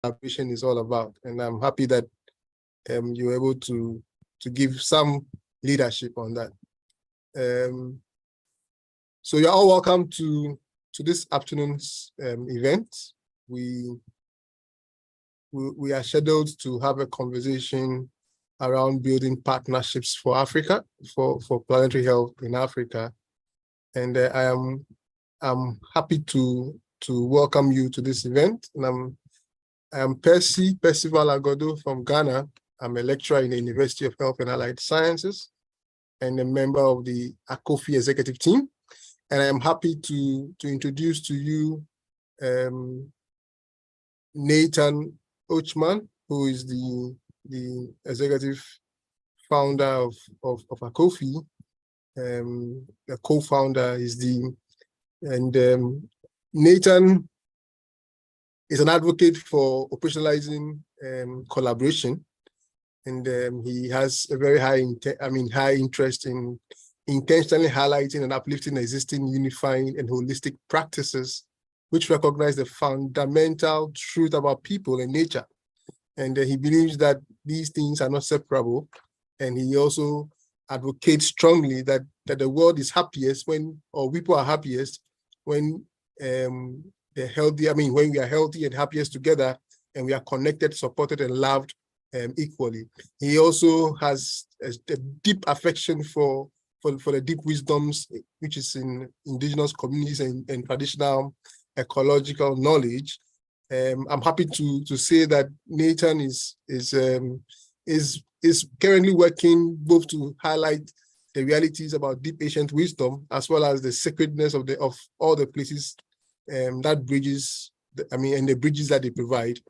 collaboration is all about. And I'm happy that you were able to give some leadership on that. So you're all welcome to this afternoon's event. We are scheduled to have a conversation around building partnerships for Africa, for planetary health in Africa. And I'm happy to welcome you to this event. And I'm Percival Agodo from Ghana. I'm a lecturer in the University of Health and Allied Sciences and a member of the Acopphe executive team. And I'm happy to introduce to you Nathan Ochman, who is the executive founder of Acopphe. The co-founder is Nathan is an advocate for operationalizing collaboration, and he has a very high interest in intentionally highlighting and uplifting existing unifying and holistic practices which recognize the fundamental truth about people and nature. And he believes that these things are not separable. And he also advocates strongly that the world is happiest or people are happiest when they're healthy. When we are healthy and happiest together, and we are connected, supported, and loved equally. He also has a deep affection for the deep wisdoms, which is in indigenous communities and traditional ecological knowledge. I'm happy to say that Nathan is currently working both to highlight the realities about deep ancient wisdom, as well as the sacredness of all the places that bridges, and the bridges that they provide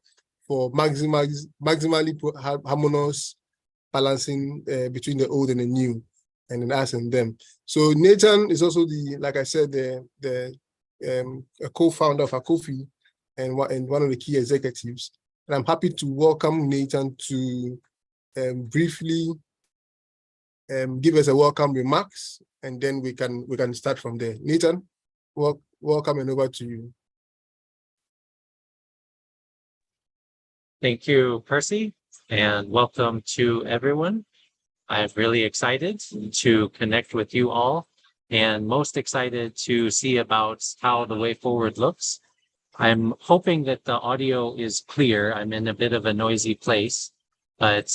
for maximally harmonious balancing between the old and the new, and in us and them. So Nathan is also like I said, a co-founder of Acopphe and one of the key executives. And I'm happy to welcome Nathan to briefly give us a welcome remarks, and then we can start from there. Nathan, welcome, and over to you. Thank you, Percy, and welcome to everyone. I'm really excited to connect with you all, and most excited to see about how the way forward looks. I'm hoping that the audio is clear. I'm in a bit of a noisy place, but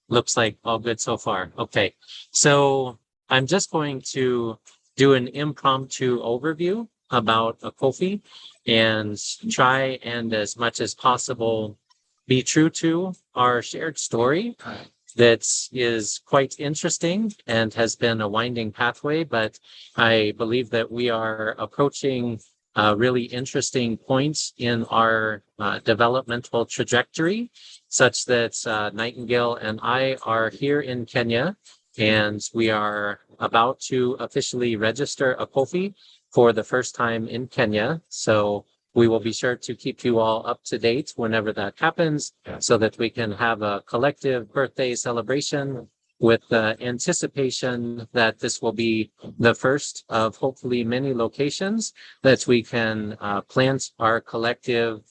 looks like all good so far. Okay, so I'm just going to do an impromptu overview about Acopphe and try and, as much as possible, be true to our shared story that is quite interesting and has been a winding pathway, but I believe that we are approaching really interesting points in our developmental trajectory, such that Nightingale and I are here in Kenya, and we are about to officially register Acopphe for the first time in Kenya. So we will be sure to keep you all up to date whenever that happens, so that we can have a collective birthday celebration with the anticipation that this will be the first of hopefully many locations that we can plant our collective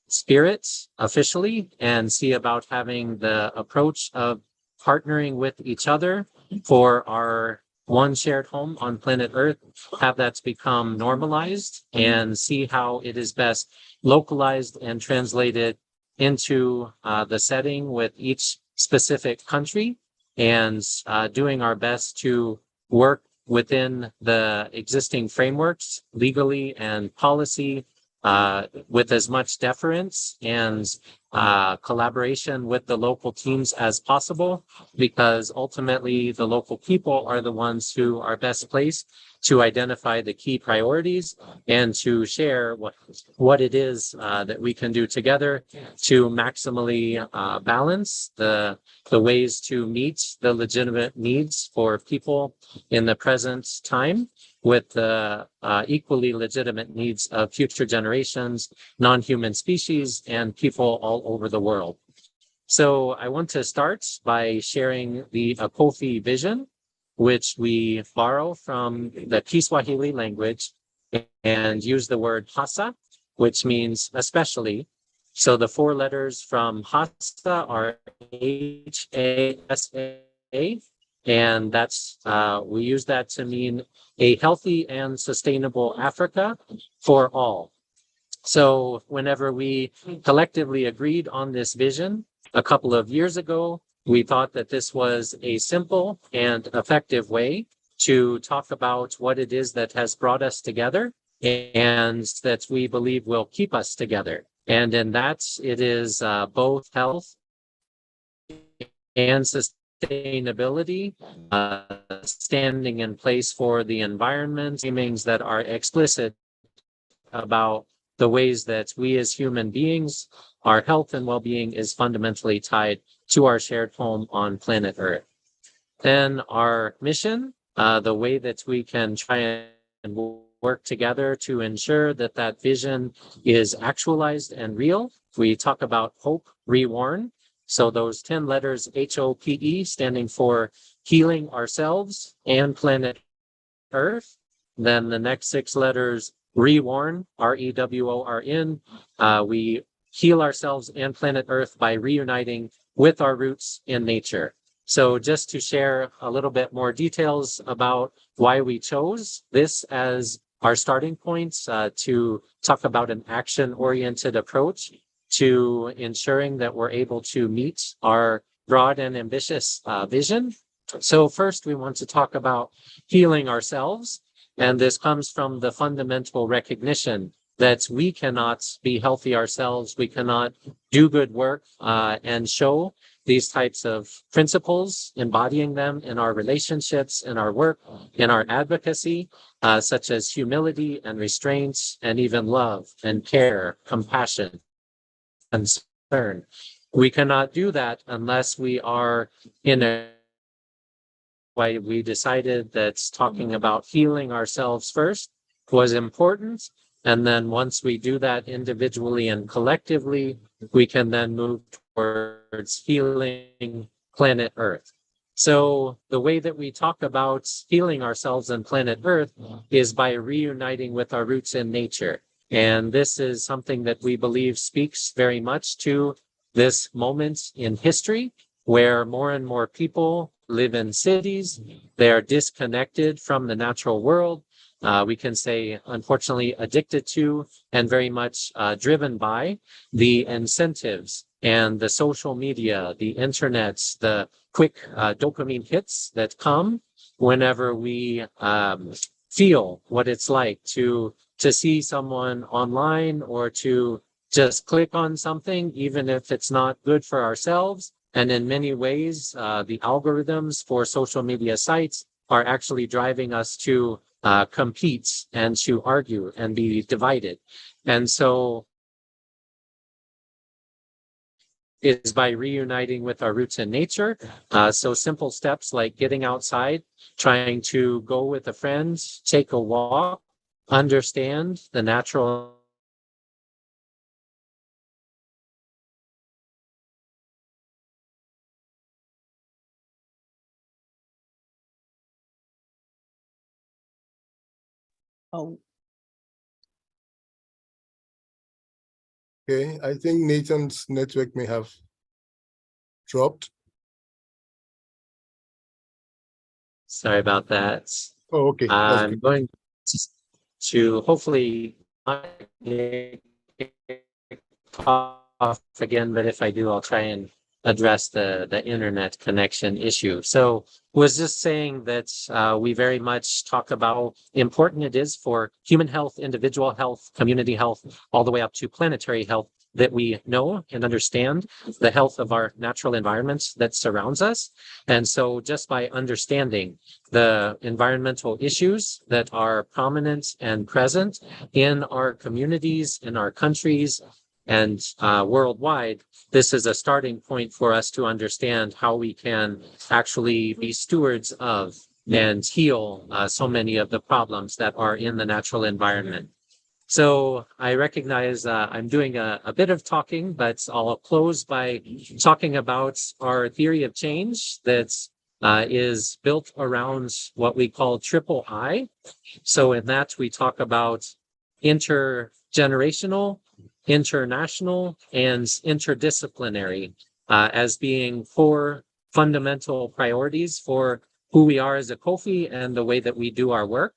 spirits officially, and see about having the approach of partnering with each other for our one shared home on planet Earth, have that become normalized, and see how it is best localized and translated into the setting with each specific country, and doing our best to work within the existing frameworks legally and policy with as much deference and collaboration with the local teams as possible, because ultimately the local people are the ones who are best placed to identify the key priorities and to share what it is that we can do together to maximally balance the ways to meet the legitimate needs for people in the present time with the equally legitimate needs of future generations, non-human species, and people all over the world. So I want to start by sharing the Acopphe vision, which we borrow from the Kiswahili language and use the word hasa, which means especially. So the four letters from HASA are HASA, and that's we use that to mean a healthy and sustainable Africa for all. So whenever we collectively agreed on this vision a couple of years ago, we thought that this was a simple and effective way to talk about what it is that has brought us together and that we believe will keep us together. And in that, it is both health and sustainability, standing in place for the environment, things that are explicit about the ways that we as human beings, our health and well-being is fundamentally tied to our shared home on planet Earth. Then our mission, the way that we can try and work together to ensure that that vision is actualized and real. We talk about hope reborn. So those 10 letters, HOPE, standing for healing ourselves and planet Earth. Then the next 6 letters, reworn, REWORN. We heal ourselves and planet Earth by reuniting with our roots in nature. So just to share a little bit more details about why we chose this as our starting points to talk about an action-oriented approach to ensuring that we're able to meet our broad and ambitious vision. So first, we want to talk about healing ourselves. And this comes from the fundamental recognition that we cannot be healthy ourselves. We cannot do good work and show these types of principles, embodying them in our relationships, in our work, in our advocacy, such as humility and restraints, and even love and care, compassion, concern. We cannot do that unless we are in a why we decided that talking about healing ourselves first was important. And then once we do that individually and collectively, we can then move towards healing planet Earth. So the way that we talk about healing ourselves and planet Earth is by reuniting with our roots in nature. And this is something that we believe speaks very much to this moment in history where more and more people live in cities. They are disconnected from the natural world. We can say, unfortunately, addicted to and very much driven by the incentives and the social media, the internet, the quick dopamine hits that come whenever we feel what it's like to see someone online or to just click on something, even if it's not good for ourselves. And in many ways, the algorithms for social media sites are actually driving us to compete and to argue and be divided. And so is by reuniting with our roots in nature. So simple steps like getting outside, trying to go with a friend, take a walk, understand the natural Oh, Okay, I think Nathan's network may have dropped. Sorry about that. Oh, okay, that's I'm good. going to hopefully not get off again, but if I do, I'll try and address the internet connection issue. So was just saying that we very much talk about how important it is for human health, individual health, community health, all the way up to planetary health, that we know and understand the health of our natural environments that surrounds us. And so just by understanding the environmental issues that are prominent and present in our communities, in our countries, and worldwide, this is a starting point for us to understand how we can actually be stewards of and heal so many of the problems that are in the natural environment. So I recognize I'm doing a bit of talking, but I'll close by talking about our theory of change that is built around what we call triple I. So in that, we talk about intergenerational, international, and interdisciplinary as being four fundamental priorities for who we are as Acopphe and the way that we do our work.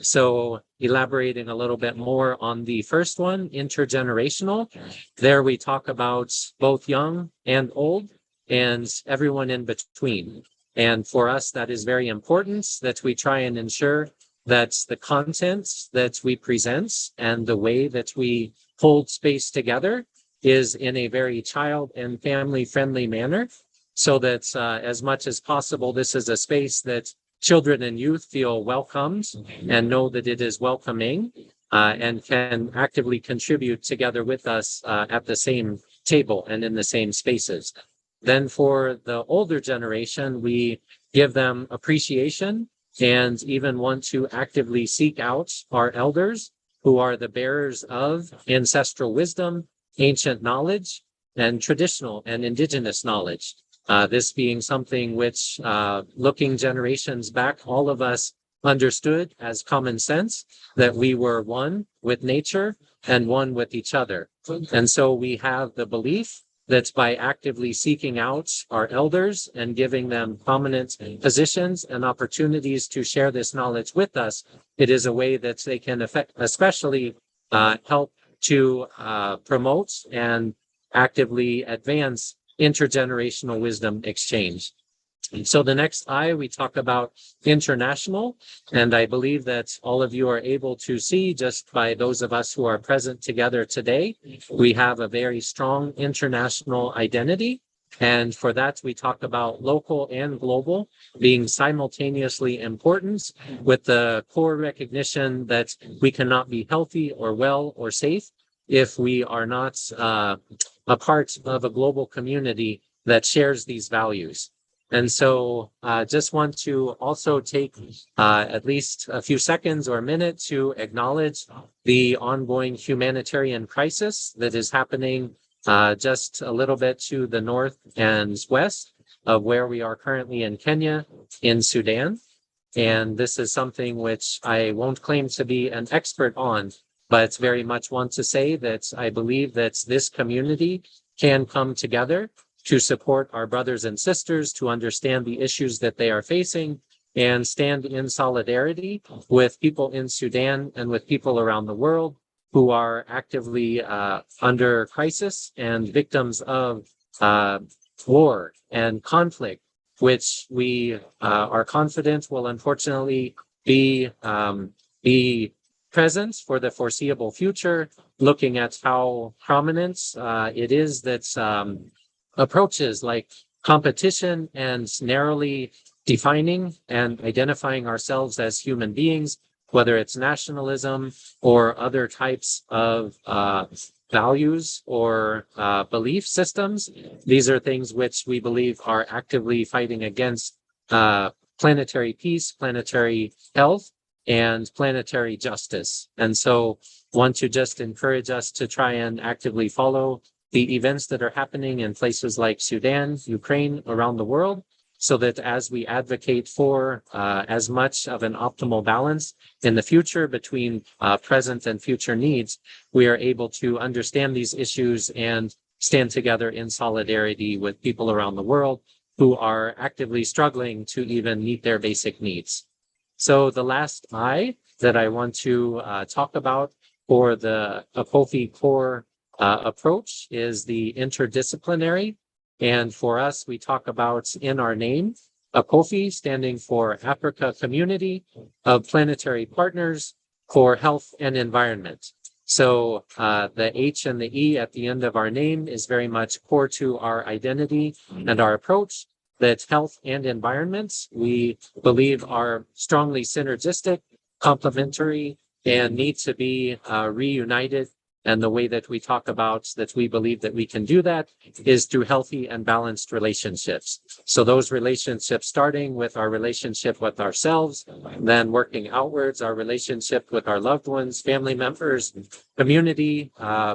So elaborating a little bit more on the first one, intergenerational, there we talk about both young and old and everyone in between. And for us, that is very important that we try and ensure that the content that we present and the way that we hold space together is in a very child and family friendly manner, so that as much as possible, this is a space that children and youth feel welcomed and know that it is welcoming and can actively contribute together with us at the same table and in the same spaces. Then for the older generation, we give them appreciation and even want to actively seek out our elders who are the bearers of ancestral wisdom, ancient knowledge, and traditional and indigenous knowledge. This being something which, looking generations back, all of us understood as common sense that we were one with nature and one with each other. And so we have the belief that by actively seeking out our elders and giving them prominent positions and opportunities to share this knowledge with us, it is a way that they can especially help to promote and actively advance intergenerational wisdom exchange. So the next I, we talk about international, and I believe that all of you are able to see just by those of us who are present together today, we have a very strong international identity. And for that, we talk about local and global being simultaneously important, with the core recognition that we cannot be healthy or well or safe if we are not a part of a global community that shares these values. And so just want to also take at least a few seconds or a minute to acknowledge the ongoing humanitarian crisis that is happening just a little bit to the north and west of where we are currently in Kenya, in Sudan. And this is something which I won't claim to be an expert on, but very much want to say that I believe that this community can come together to support our brothers and sisters, to understand the issues that they are facing, and stand in solidarity with people in Sudan and with people around the world who are actively under crisis and victims of war and conflict, which we are confident will unfortunately be present for the foreseeable future, looking at how prominent it is that approaches like competition and narrowly defining and identifying ourselves as human beings, whether it's nationalism or other types of values or belief systems. These are things which we believe are actively fighting against planetary peace, planetary health, and planetary justice. And so want to just encourage us to try and actively follow the events that are happening in places like Sudan, Ukraine, around the world, so that as we advocate for as much of an optimal balance in the future between present and future needs, we are able to understand these issues and stand together in solidarity with people around the world who are actively struggling to even meet their basic needs. So the last I that I want to talk about for the Acopphe core approach is the interdisciplinary. And for us, we talk about in our name, Acopphe, standing for Africa Community of Planetary Partners for Health and Environment. So the H and the E at the end of our name is very much core to our identity and our approach, that health and environment, we believe, are strongly synergistic, complementary, and need to be reunited. And the way that we talk about that we believe that we can do that is through healthy and balanced relationships. So those relationships starting with our relationship with ourselves, then working outwards, our relationship with our loved ones, family members, community,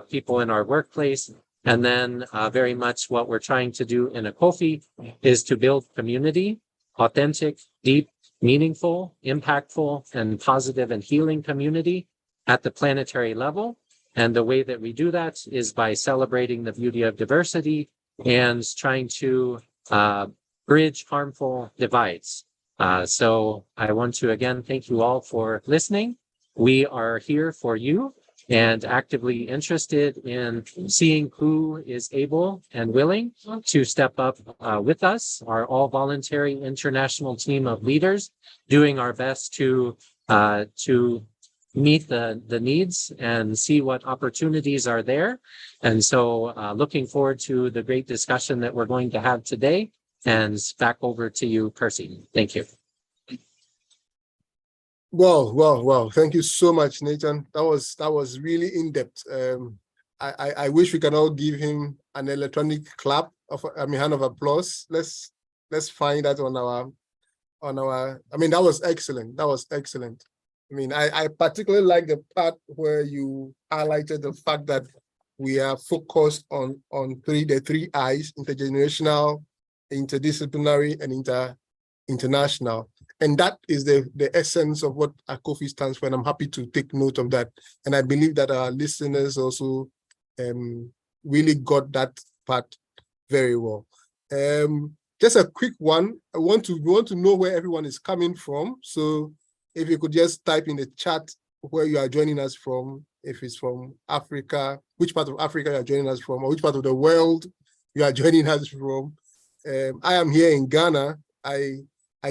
people in our workplace. And then very much what we're trying to do in Acopphe is to build community, authentic, deep, meaningful, impactful, and positive and healing community at the planetary level. And the way that we do that is by celebrating the beauty of diversity and trying to bridge harmful divides. So I want to again thank you all for listening. We are here for you and actively interested in seeing who is able and willing to step up with us, our all voluntary international team of leaders, doing our best to meet the needs and see what opportunities are there. And so looking forward to the great discussion that we're going to have today. And back over to you, Percy. Thank you. Well. Thank you so much, Nathan. That was really in-depth. I wish we can all give him an electronic clap hand of applause. Let's find that on our. That was excellent. That was excellent. I particularly like the part where you highlighted the fact that we are focused on the three I's: intergenerational, interdisciplinary, and international. And that is the essence of what Acopphe stands for, and I'm happy to take note of that. And I believe that our listeners also really got that part very well. Just a quick one. We want to know where everyone is coming from. So if you could just type in the chat where you are joining us from, if it's from Africa, which part of Africa you are joining us from, or which part of the world you are joining us from. I am here in Ghana. I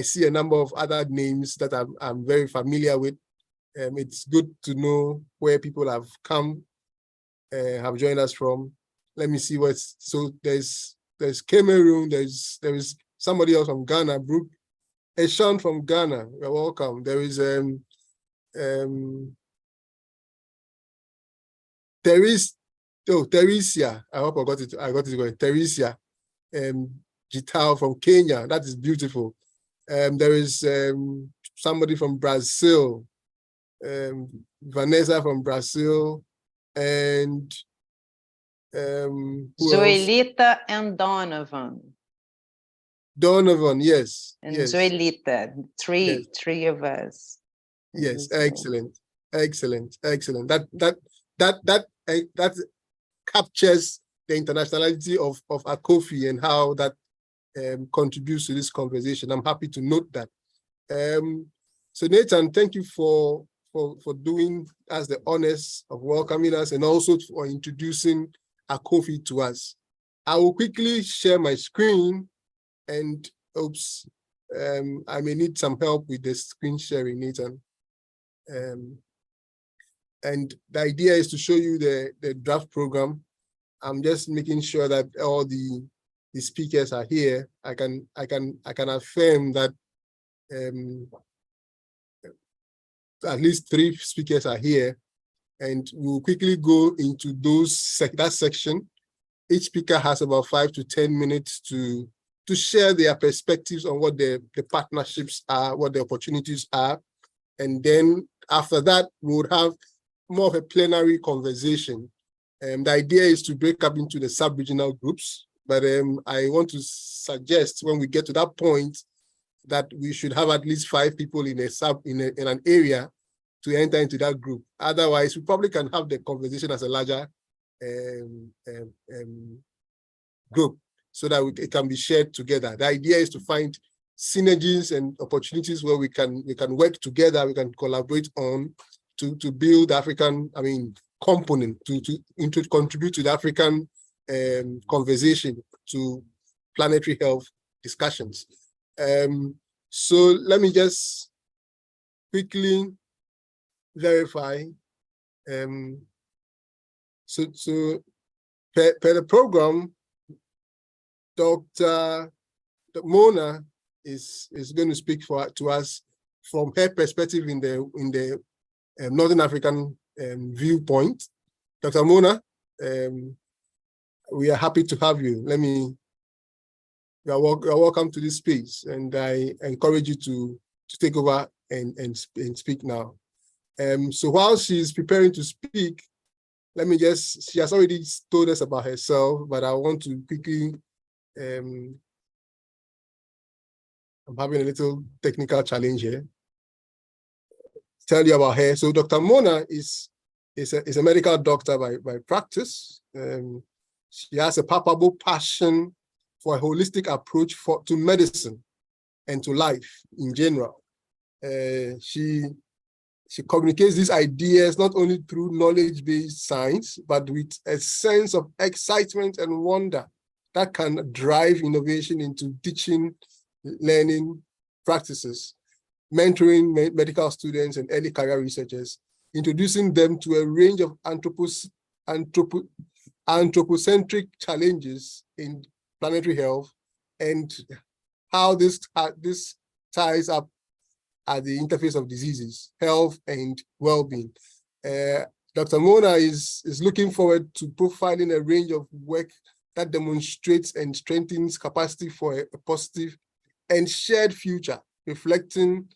see a number of other names that I'm very familiar with. It's good to know where people have come, have joined us from. Let me see so there's Cameroon, there is somebody else from Ghana, Brooke Eshan from Ghana. You're welcome. There is Teresia. I hope I got it right. Teresia Gitao from Kenya. That is beautiful. There is somebody from Brazil, Vanessa from Brazil, and Joelita and Donovan. Donovan, yes. And yes. Joelita, Yes. three of us. Yes, excellent. That captures the internationality of Acopphe and how that contributes to this conversation. I'm happy to note that. So Nathan, thank you for doing us the honors of welcoming us and also for introducing Acopphe to us. I will quickly share my screen and I may need some help with the screen sharing, Nathan. And the idea is to show you the draft program. I'm just making sure that all the speakers are here. I can affirm that at least 3 speakers are here, and we'll quickly go into that section. Each speaker has about 5 to 10 minutes to share their perspectives on what the partnerships are, what the opportunities are, and then after that we would have more of a plenary conversation. The idea is to break up into the sub-regional groups. But I want to suggest when we get to that point that we should have at least 5 people in an area to enter into that group. Otherwise, we probably can have the conversation as a larger group so that it can be shared together. The idea is to find synergies and opportunities where we can work together, we can collaborate on to build African, component to contribute to the African conversation, to planetary health discussions. So let me just quickly verify. So per the program, Dr. Mona is going to speak to us from her perspective in the Northern African viewpoint. Dr. Mona, we are happy to have you. You are welcome to this space, and I encourage you to take over and speak now. So while she's preparing to speak, she has already told us about herself, but I want to quickly, I'm having a little technical challenge here, tell you about her. So Dr. Mona is is a medical doctor by practice. She has a palpable passion for a holistic approach to medicine and to life in general. She communicates these ideas not only through knowledge-based science, but with a sense of excitement and wonder that can drive innovation into teaching, learning practices, mentoring medical students and early career researchers, introducing them to a range of anthropocentric challenges in planetary health, and how this ties up at the interface of diseases, health, and well-being. Dr. Mona is looking forward to profiling a range of work that demonstrates and strengthens capacity for a positive and shared future, reflecting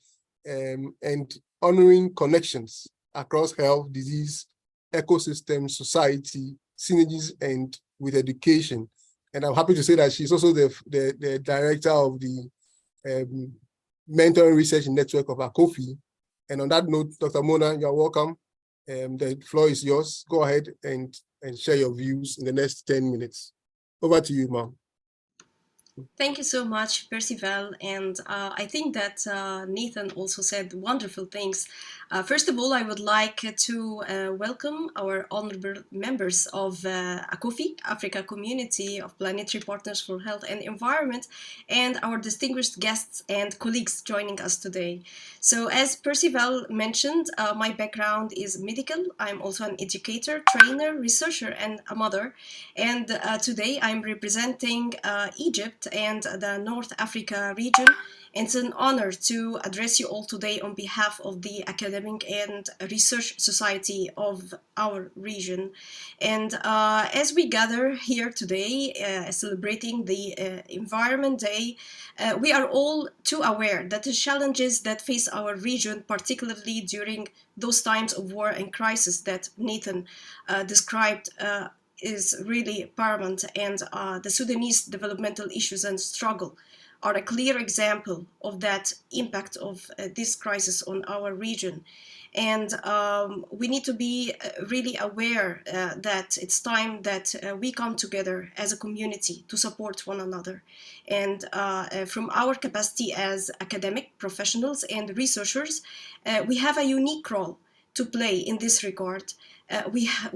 and honoring connections across health, disease, ecosystem, society, synergies, and with education. And I'm happy to say that she's also the director of the Mentoring Research Network of Acopphe. And on that note, Dr. Mona, you're welcome. The floor is yours. Go ahead and share your views in the next 10 minutes. Over to you, ma'am. Thank you so much, Percival. And I think that Nathan also said wonderful things. First of all, I would like to welcome our honorable members of Acopphe, Africa Community of Planetary Partners for Health and Environment, and our distinguished guests and colleagues joining us today. So as Percival mentioned, my background is medical. I'm also an educator, trainer, researcher, and a mother. And today I'm representing Egypt and the North Africa region. And it's an honor to address you all today on behalf of the Academic and Research Society of our region. And as we gather here today, celebrating the Environment Day, we are all too aware that the challenges that face our region, particularly during those times of war and crisis that Nathan described, is really paramount, and the Sudanese developmental issues and struggle are a clear example of that impact of this crisis on our region. And we need to be really aware that it's time that we come together as a community to support one another. And from our capacity as academic professionals and researchers, we have a unique role to play in this regard.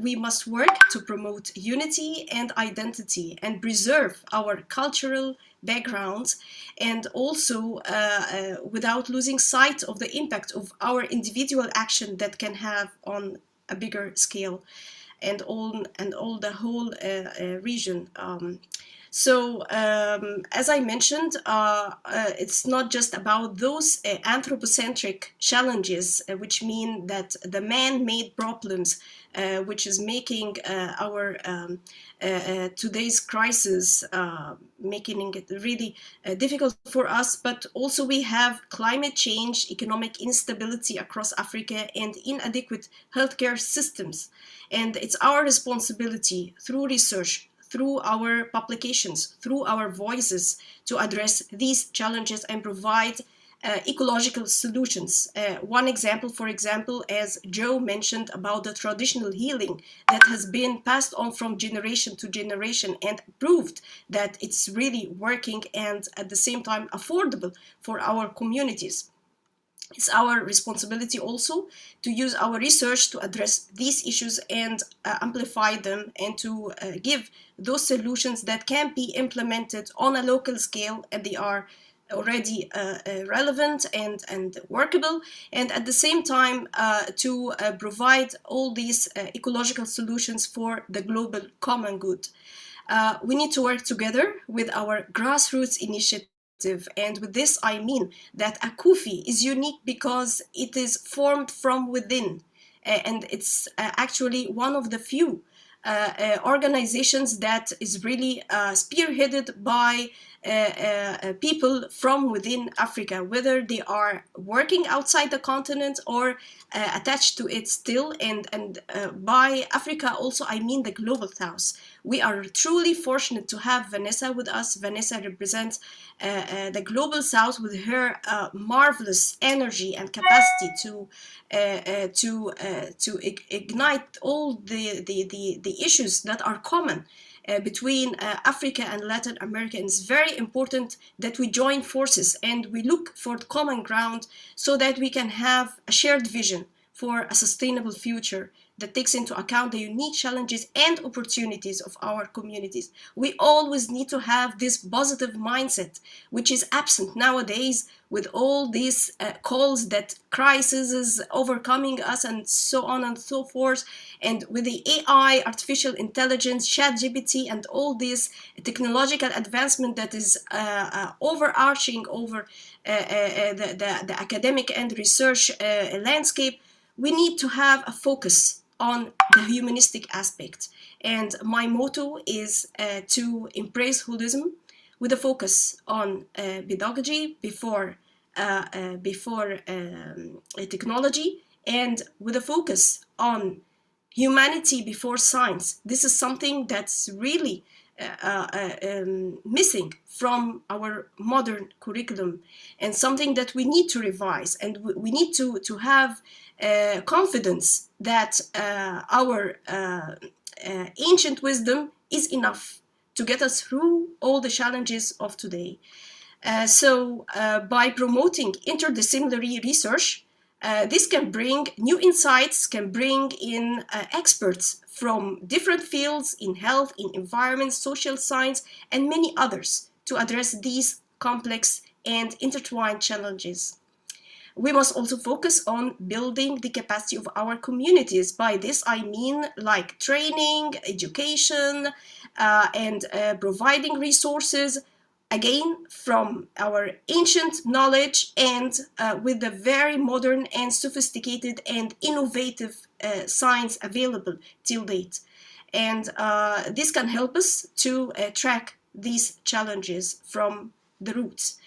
We must work to promote unity and identity and preserve our cultural backgrounds, and also without losing sight of the impact of our individual action that can have on a bigger scale and all the whole region. So as I mentioned, it's not just about those anthropocentric challenges, which mean that the man-made problems, which is making our today's crisis, making it really difficult for us, but also we have climate change, economic instability across Africa, and inadequate healthcare systems. And it's our responsibility through research, through our publications, through our voices, to address these challenges and provide ecological solutions. One example, for example, as Joe mentioned about the traditional healing that has been passed on from generation to generation and proved that it's really working and at the same time affordable for our communities. It's our responsibility also to use our research to address these issues and amplify them, and to give those solutions that can be implemented on a local scale, and they are already relevant and workable, and at the same time to provide all these ecological solutions for the global common good. We need to work together with our grassroots initiative. And with this, I mean that Acopphe is unique because it is formed from within. And it's actually one of the few organizations that is really spearheaded by people from within Africa, whether they are working outside the continent or attached to it still. And by Africa also, I mean the global south, We are truly fortunate to have Vanessa with us. Vanessa represents the Global South with her marvelous energy and capacity to ignite all the issues that are common between Africa and Latin America. And it's very important that we join forces and we look for common ground so that we can have a shared vision for a sustainable future that takes into account the unique challenges and opportunities of our communities. We always need to have this positive mindset, which is absent nowadays with all these calls that crisis is overcoming us and so on and so forth. And with the AI, artificial intelligence, ChatGPT, and all this technological advancement that is overarching over the academic and research landscape, we need to have a focus on the humanistic aspect. And my motto is to embrace holism with a focus on pedagogy before technology, and with a focus on humanity before science. This is something that's really missing from our modern curriculum, and something that we need to revise, and we need to have confidence that our ancient wisdom is enough to get us through all the challenges of today. So by promoting interdisciplinary research, this can bring new insights, can bring in experts from different fields in health, in environment, social science, and many others to address these complex and intertwined challenges. We must also focus on building the capacity of our communities. By this, I mean like training, education, and providing resources, again, from our ancient knowledge and with the very modern and sophisticated and innovative science available till date. And this can help us to track these challenges from the roots.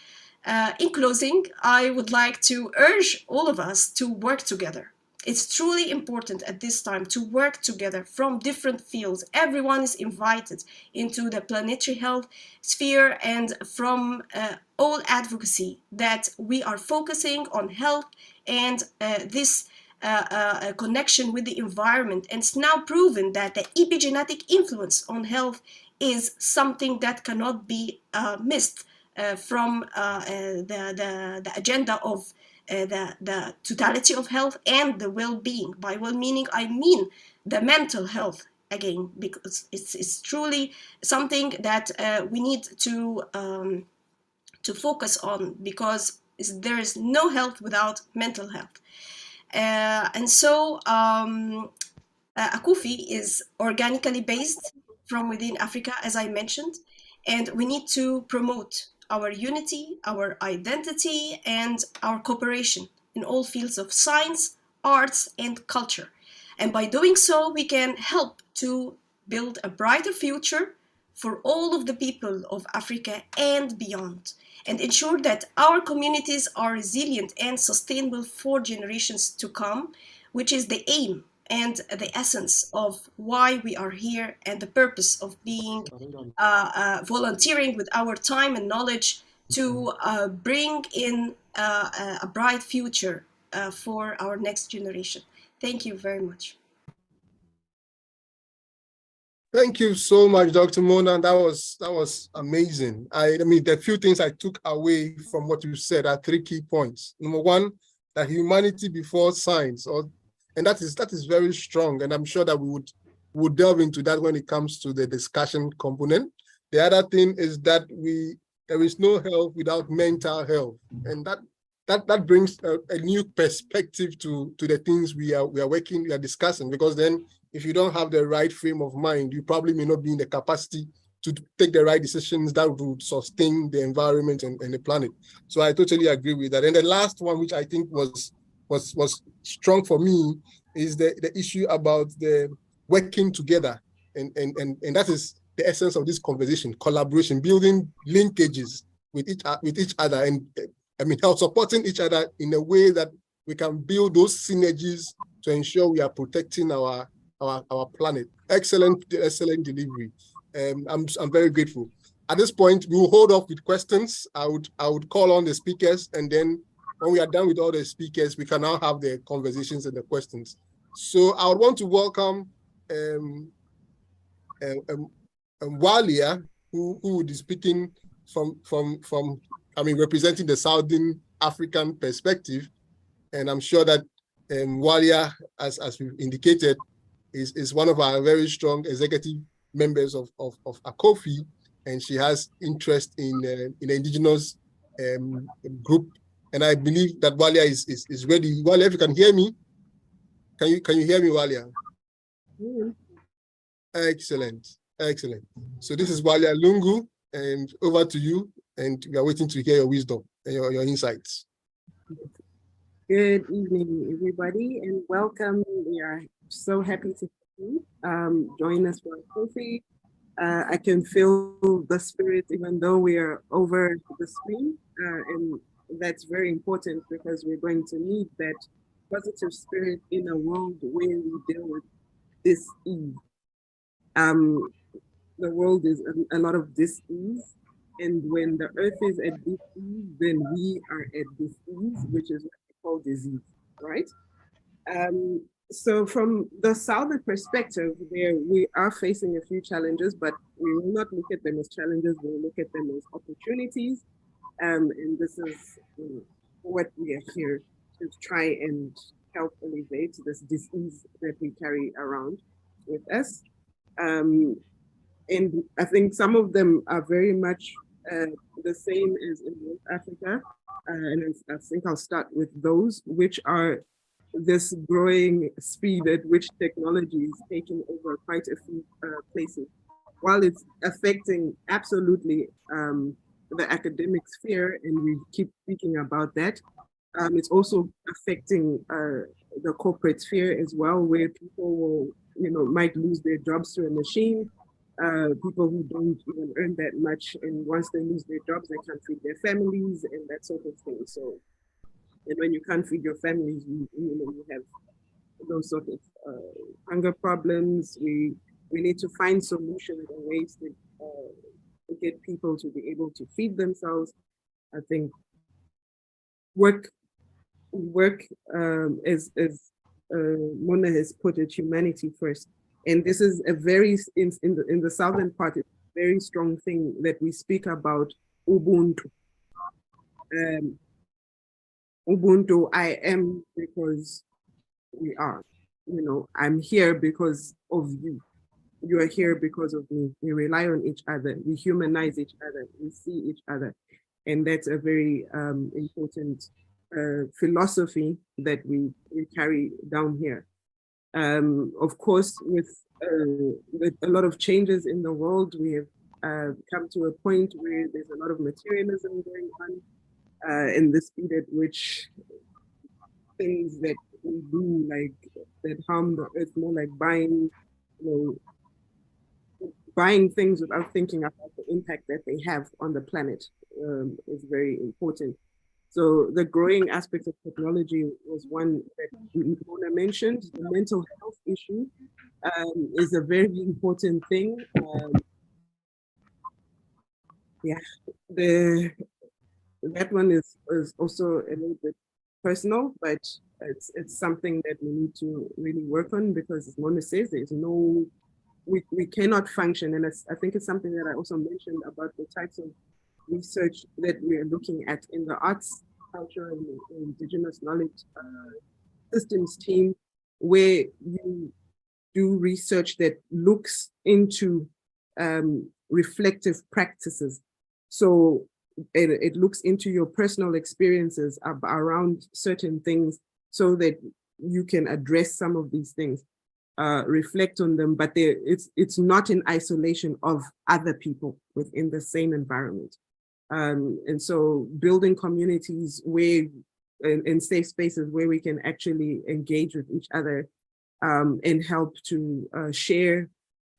In closing, I would like to urge all of us to work together. It's truly important at this time to work together from different fields. Everyone is invited into the planetary health sphere, and from all advocacy that we are focusing on health and this connection with the environment. And it's now proven that the epigenetic influence on health is something that cannot be missed from the agenda of the totality of health and the well-being. By well-being, I mean the mental health, again, because it's truly something that we need to focus on, because there is no health without mental health. And so Acopphe is organically based from within Africa, as I mentioned, and we need to promote our unity, our identity, and our cooperation in all fields of science, arts, and culture. And by doing so, we can help to build a brighter future for all of the people of Africa and beyond, and ensure that our communities are resilient and sustainable for generations to come, which is the aim and the essence of why we are here and the purpose of being volunteering with our time and knowledge to bring in a bright future for our next generation. Thank you very much. Thank you so much, Dr. Mona. That was amazing. I mean, the few things I took away from what you said are 3 key points. Number one, that humanity before science, and that is very strong. And I'm sure that we would delve into that when it comes to the discussion component. The other thing is that there is no health without mental health, and that brings a new perspective to the things we are discussing. Because then, if you don't have the right frame of mind, you probably may not be in the capacity to take the right decisions that would sustain the environment and the planet. So I totally agree with that. And the last one, which I think was strong for me, is the issue about the working together, and that is the essence of this conversation: collaboration, building linkages with each other, and I mean, help supporting each other in a way that we can build those synergies to ensure we are protecting our planet. excellent delivery. I'm very grateful. At this point, we will hold off with questions. I would call on the speakers, and then when we are done with all the speakers, we can now have the conversations and the questions. So I would want to welcome Walia, who will be speaking from representing the Southern African perspective, and I'm sure that Walia, as we've indicated, is one of our very strong executive members of Acopphe, and she has interest in the indigenous group. And I believe that Walia is ready. Walia, if you can hear me, can you hear me, Walia? Excellent. So this is Walia Lungu, and over to you. And we are waiting to hear your wisdom and your insights. Good evening, everybody, and welcome. We are so happy to join us for Acopphe. I can feel the spirit even though we are over the screen, and that's very important because we're going to need that positive spirit in a world where we deal with dis-ease. The world is a lot of dis-ease, and when the earth is at dis-ease, then we are at dis-ease, which is what we call disease, right? So from the Southern perspective, we are facing a few challenges, but we will not look at them as challenges, we'll look at them as opportunities. And this is what we are here to try and help alleviate this disease that we carry around with us. And I think some of them are very much the same as in North Africa. And I think I'll start with those, which are this growing speed at which technology is taking over quite a few places. While it's affecting absolutely the academic sphere, and we keep speaking about that, it's also affecting the corporate sphere as well, where people will, might lose their jobs to a machine. People who don't even earn that much, and once they lose their jobs, they can't feed their families and that sort of thing. So, and when you can't feed your families, you have those sort of hunger problems. We need to find solutions and ways to get people to be able to feed themselves. I think work as Mona has put it, humanity first. And this is a very, in the southern part, it's a very strong thing that we speak about Ubuntu. Ubuntu, I am because we are. I'm here because of you. You are here because of me. We rely on each other. We humanize each other. We see each other. And that's a very important philosophy that we carry down here. Of course, with a lot of changes in the world, we have come to a point where there's a lot of materialism going on, and the speed at which things that we do, like that harm the earth, more like buying things without thinking about the impact that they have on the planet is very important. So the growing aspect of technology was one that Mona mentioned. The mental health issue is a very important thing. That one is also a little bit personal, but it's something that we need to really work on, because as Mona says, we cannot function. And I think it's something that I also mentioned about the types of research that we are looking at in the arts, culture, and indigenous knowledge systems team, where you do research that looks into reflective practices. So it looks into your personal experiences around certain things so that you can address some of these things, reflect on them, but it's not in isolation of other people within the same environment. And so building communities where, in safe spaces where we can actually engage with each other and help to share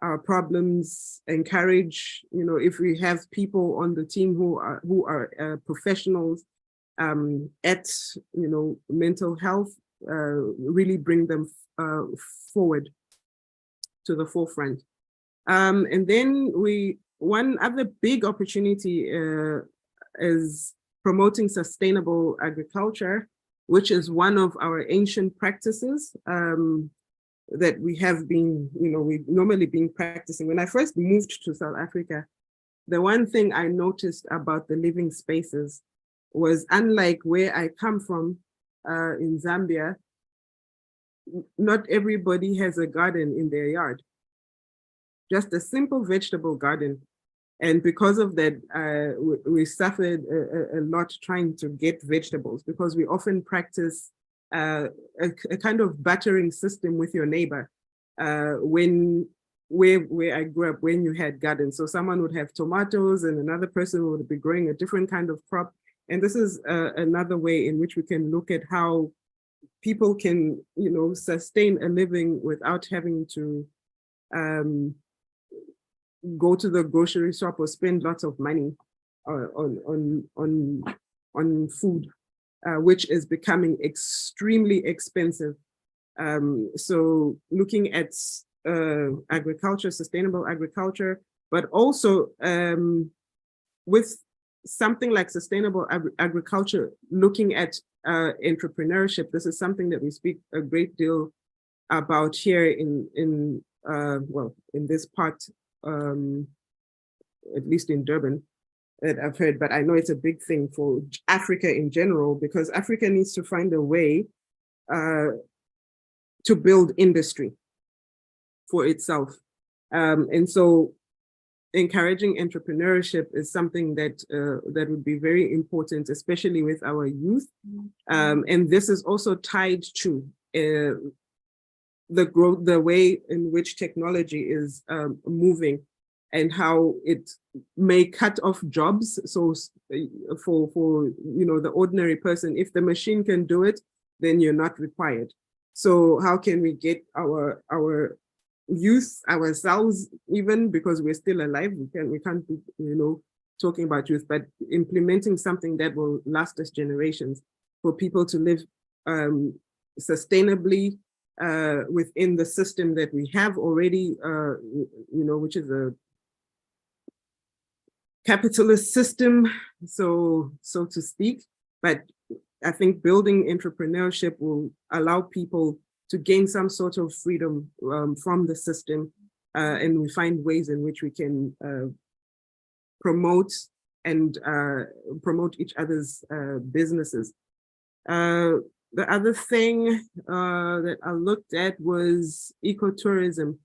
our problems, encourage, if we have people on the team who are professionals at, mental health, really bring them forward to the forefront. And then one other big opportunity is promoting sustainable agriculture, which is one of our ancient practices that we have been, we've normally been practicing. When I first moved to South Africa, the one thing I noticed about the living spaces was, unlike where I come from in Zambia, not everybody has a garden in their yard, just a simple vegetable garden. And because of that, we suffered a lot trying to get vegetables, because we often practice a kind of battering system with your neighbor. Where I grew up, when you had gardens, so someone would have tomatoes and another person would be growing a different kind of crop. And this is another way in which we can look at how people can, sustain a living without having to go to the grocery shop or spend lots of money on food, which is becoming extremely expensive. So looking at agriculture, sustainable agriculture, but also with something like sustainable agriculture, looking at entrepreneurship. This is something that we speak a great deal about here in this part, at least in Durban, that I've heard, but I know it's a big thing for Africa in general, because Africa needs to find a way to build industry for itself. And so encouraging entrepreneurship is something that that would be very important, especially with our youth. And this is also tied to the growth, the way in which technology is moving, and how it may cut off jobs. So for the ordinary person, if the machine can do it, then you're not required. So how can we get our youth, ourselves, even because we're still alive, we can't be talking about youth, but implementing something that will last us generations, for people to live sustainably within the system that we have already, which is a capitalist system, so to speak. But I think building entrepreneurship will allow people to gain some sort of freedom from the system, and we find ways in which we can promote each other's businesses. The other thing that I looked at was ecotourism.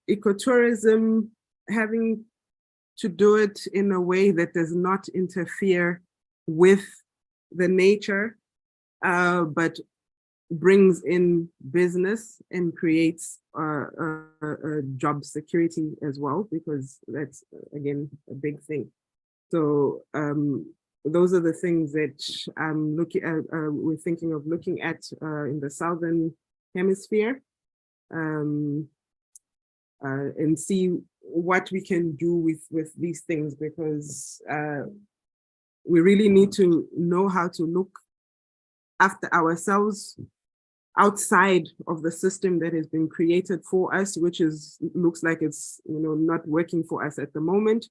Ecotourism, having to do it in a way that does not interfere with the nature, but brings in business and creates job security as well, because that's, again, a big thing. So those are the things that I'm looking at, we're thinking of looking at in the Southern Hemisphere, and see what we can do with these things, because we really need to know how to look after ourselves outside of the system that has been created for us, which looks like it's not working for us at the moment.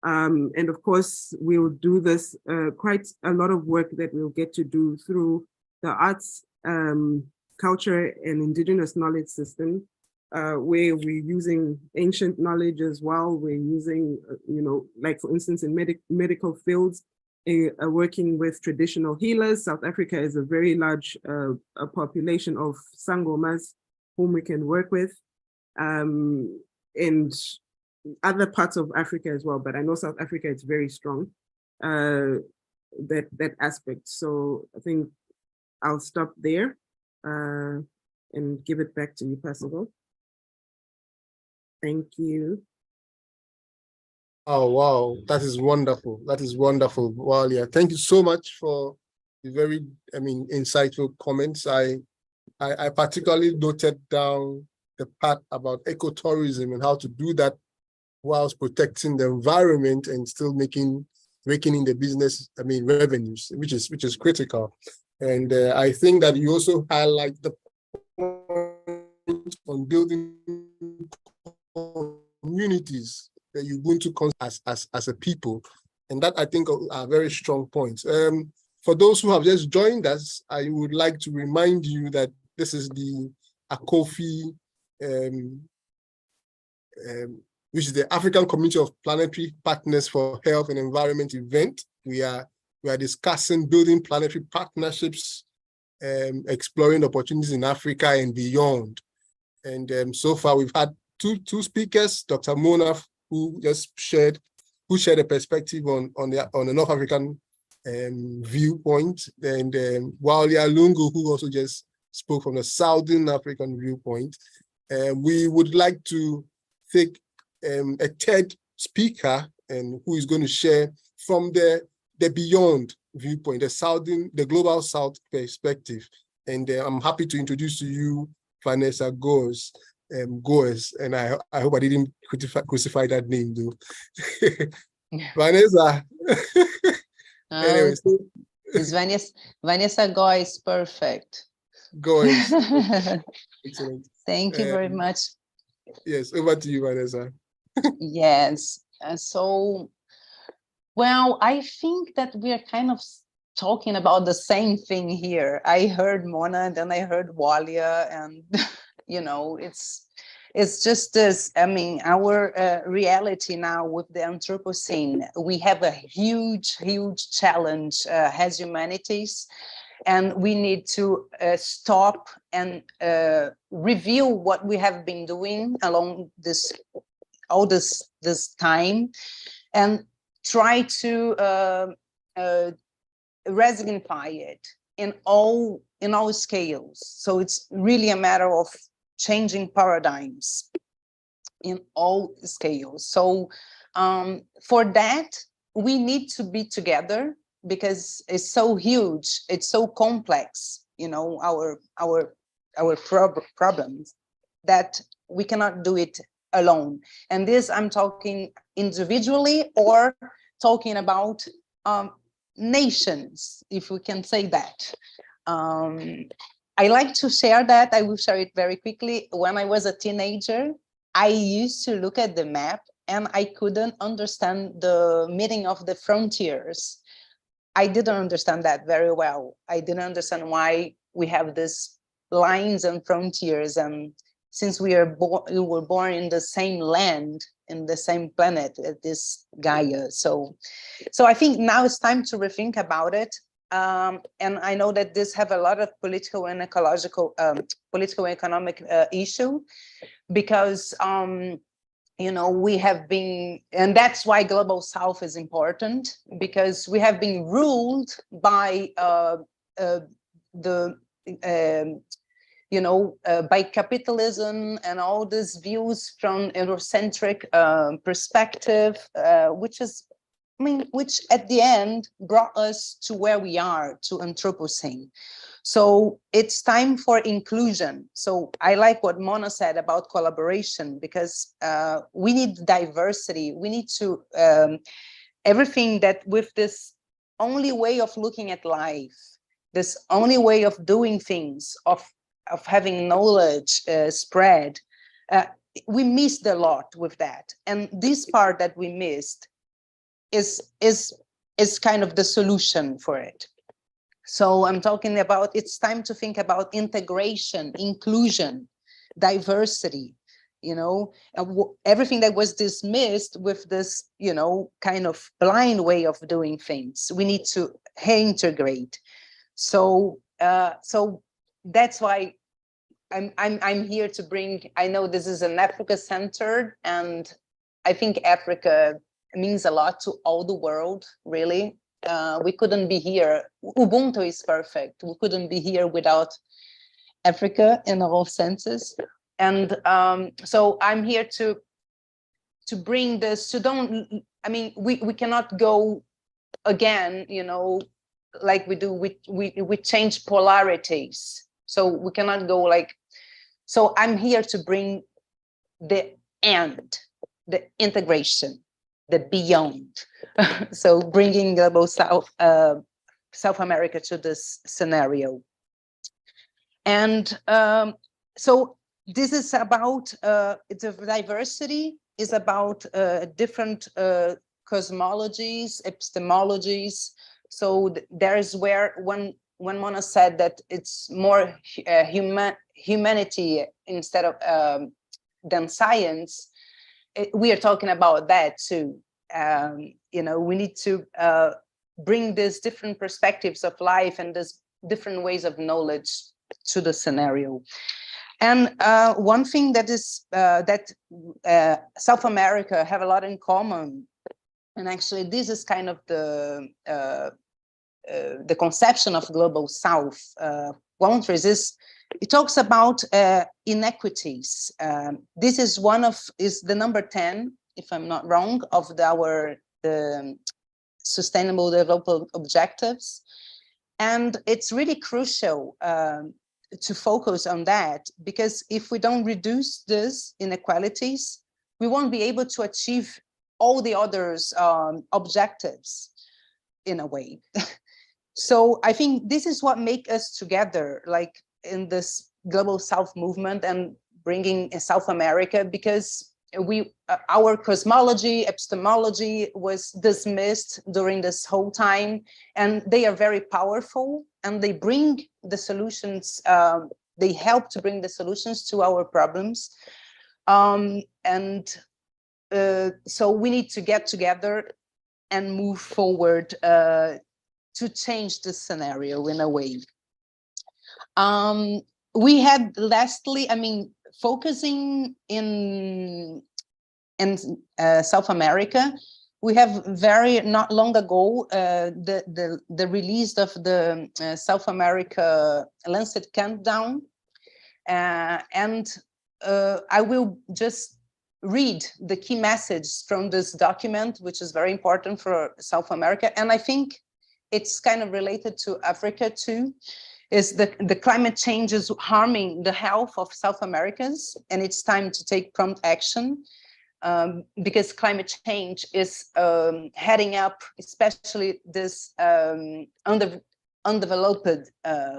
And of course, we'll do this, quite a lot of work that we'll get to do through the arts, culture, and indigenous knowledge system, where we're using ancient knowledge as well. We're using, like for instance, in medical fields, working with traditional healers. South Africa is a very large population of sangomas whom we can work with, and other parts of Africa as well. But I know South Africa is very strong, that aspect. So I think I'll stop there and give it back to you, Percival. Thank you. Oh, wow. That is wonderful. That is wonderful. Well, yeah. Thank you so much for the very, insightful comments. I particularly noted down the part about ecotourism and how to do that whilst protecting the environment and still making in the business, revenues, which is critical. And I think that you also highlight the point on building communities that Ubuntu as a people. And that, I think, are very strong points. For those who have just joined us, I would like to remind you that this is the Acopphe, which is the African Community of Planetary Partners for Health and Environment event. We are discussing building planetary partnerships, exploring opportunities in Africa and beyond. And so far, we've had two speakers, Dr. Mona, who shared a perspective on the North African viewpoint, and Walia Lungu, who also just spoke from the Southern African viewpoint. We would like to take a third speaker, and who is going to share from the beyond viewpoint, the global South perspective. And I'm happy to introduce to you Vanessa Goes, and I hope I didn't crucify that name though. Vanessa. Anyway, so It's Vanessa Goes, perfect. Goes. Excellent. Thank you very much. Yes, over to you, Vanessa. Yes. Well, I think that we are kind of talking about the same thing here. I heard Mona, and then I heard Walia, and it's just this. I mean, our reality now with the Anthropocene, we have a huge challenge as humanities, and we need to stop and review what we have been doing along this time, and try to resignify it in all scales. So it's really a matter of changing paradigms in all scales. So for that, we need to be together, because it's so huge, it's so complex, our problems, that we cannot do it alone. And this, I'm talking individually or talking about nations, if we can say that. I like to share that. I will share it very quickly. When I was a teenager, I used to look at the map and I couldn't understand the meaning of the frontiers. I didn't understand that very well. I didn't understand why we have these lines and frontiers. And since we were born in the same land, in the same planet, this Gaia. So I think now it's time to rethink about it. And I know that this have a lot of political and ecological, political and economic issue, because we have been, and that's why Global South is important, because we have been ruled by by capitalism and all these views from Eurocentric perspective, which at the end brought us to where we are, to Anthropocene. So it's time for inclusion. So I like what Mona said about collaboration, because we need diversity. We need to, everything that with this only way of looking at life, this only way of doing things, of having knowledge spread, we missed a lot with that. And this part that we missed is kind of the solution for it. So I'm talking about, it's time to think about integration, inclusion, diversity, everything that was dismissed with this, kind of blind way of doing things. We need to reintegrate. So that's why I'm here to bring, I know this is an Africa-centered, and I think Africa means a lot to all the world, really. We couldn't be here. Ubuntu is perfect. We couldn't be here without Africa in all senses. And so I'm here to bring this, we cannot go again, like we do, we change polarities. So we cannot go like, so I'm here to bring the end, the integration, the beyond. So bringing Global South, South America to this scenario. And so this is about the diversity is about different cosmologies, epistemologies. So there's where when Mona said that it's more humanity instead of than science, we are talking about that too. You know, we need to bring these different perspectives of life and these different ways of knowledge to the scenario. And one thing that is that South America have a lot in common, and actually this is kind of the conception of global South countries, is it talks about inequities. This is is the number 10, if I'm not wrong, of our Sustainable Development Objectives. And it's really crucial to focus on that, because if we don't reduce these inequalities, we won't be able to achieve all the others objectives in a way. So I think this is what makes us together, like in this Global South movement and bringing in South America, because our cosmology, epistemology was dismissed during this whole time, and they are very powerful, and they bring the solutions, they help to bring the solutions to our problems. So we need to get together and move forward to change the scenario in a way. We had lastly, I mean, focusing in South America, we have very not long ago the release of the South America Lancet Countdown, and I will just read the key message from this document, which is very important for South America, and I think it's kind of related to Africa too. Is the climate change is harming the health of South Americans, and it's time to take prompt action, because climate change is heading up, especially this undeveloped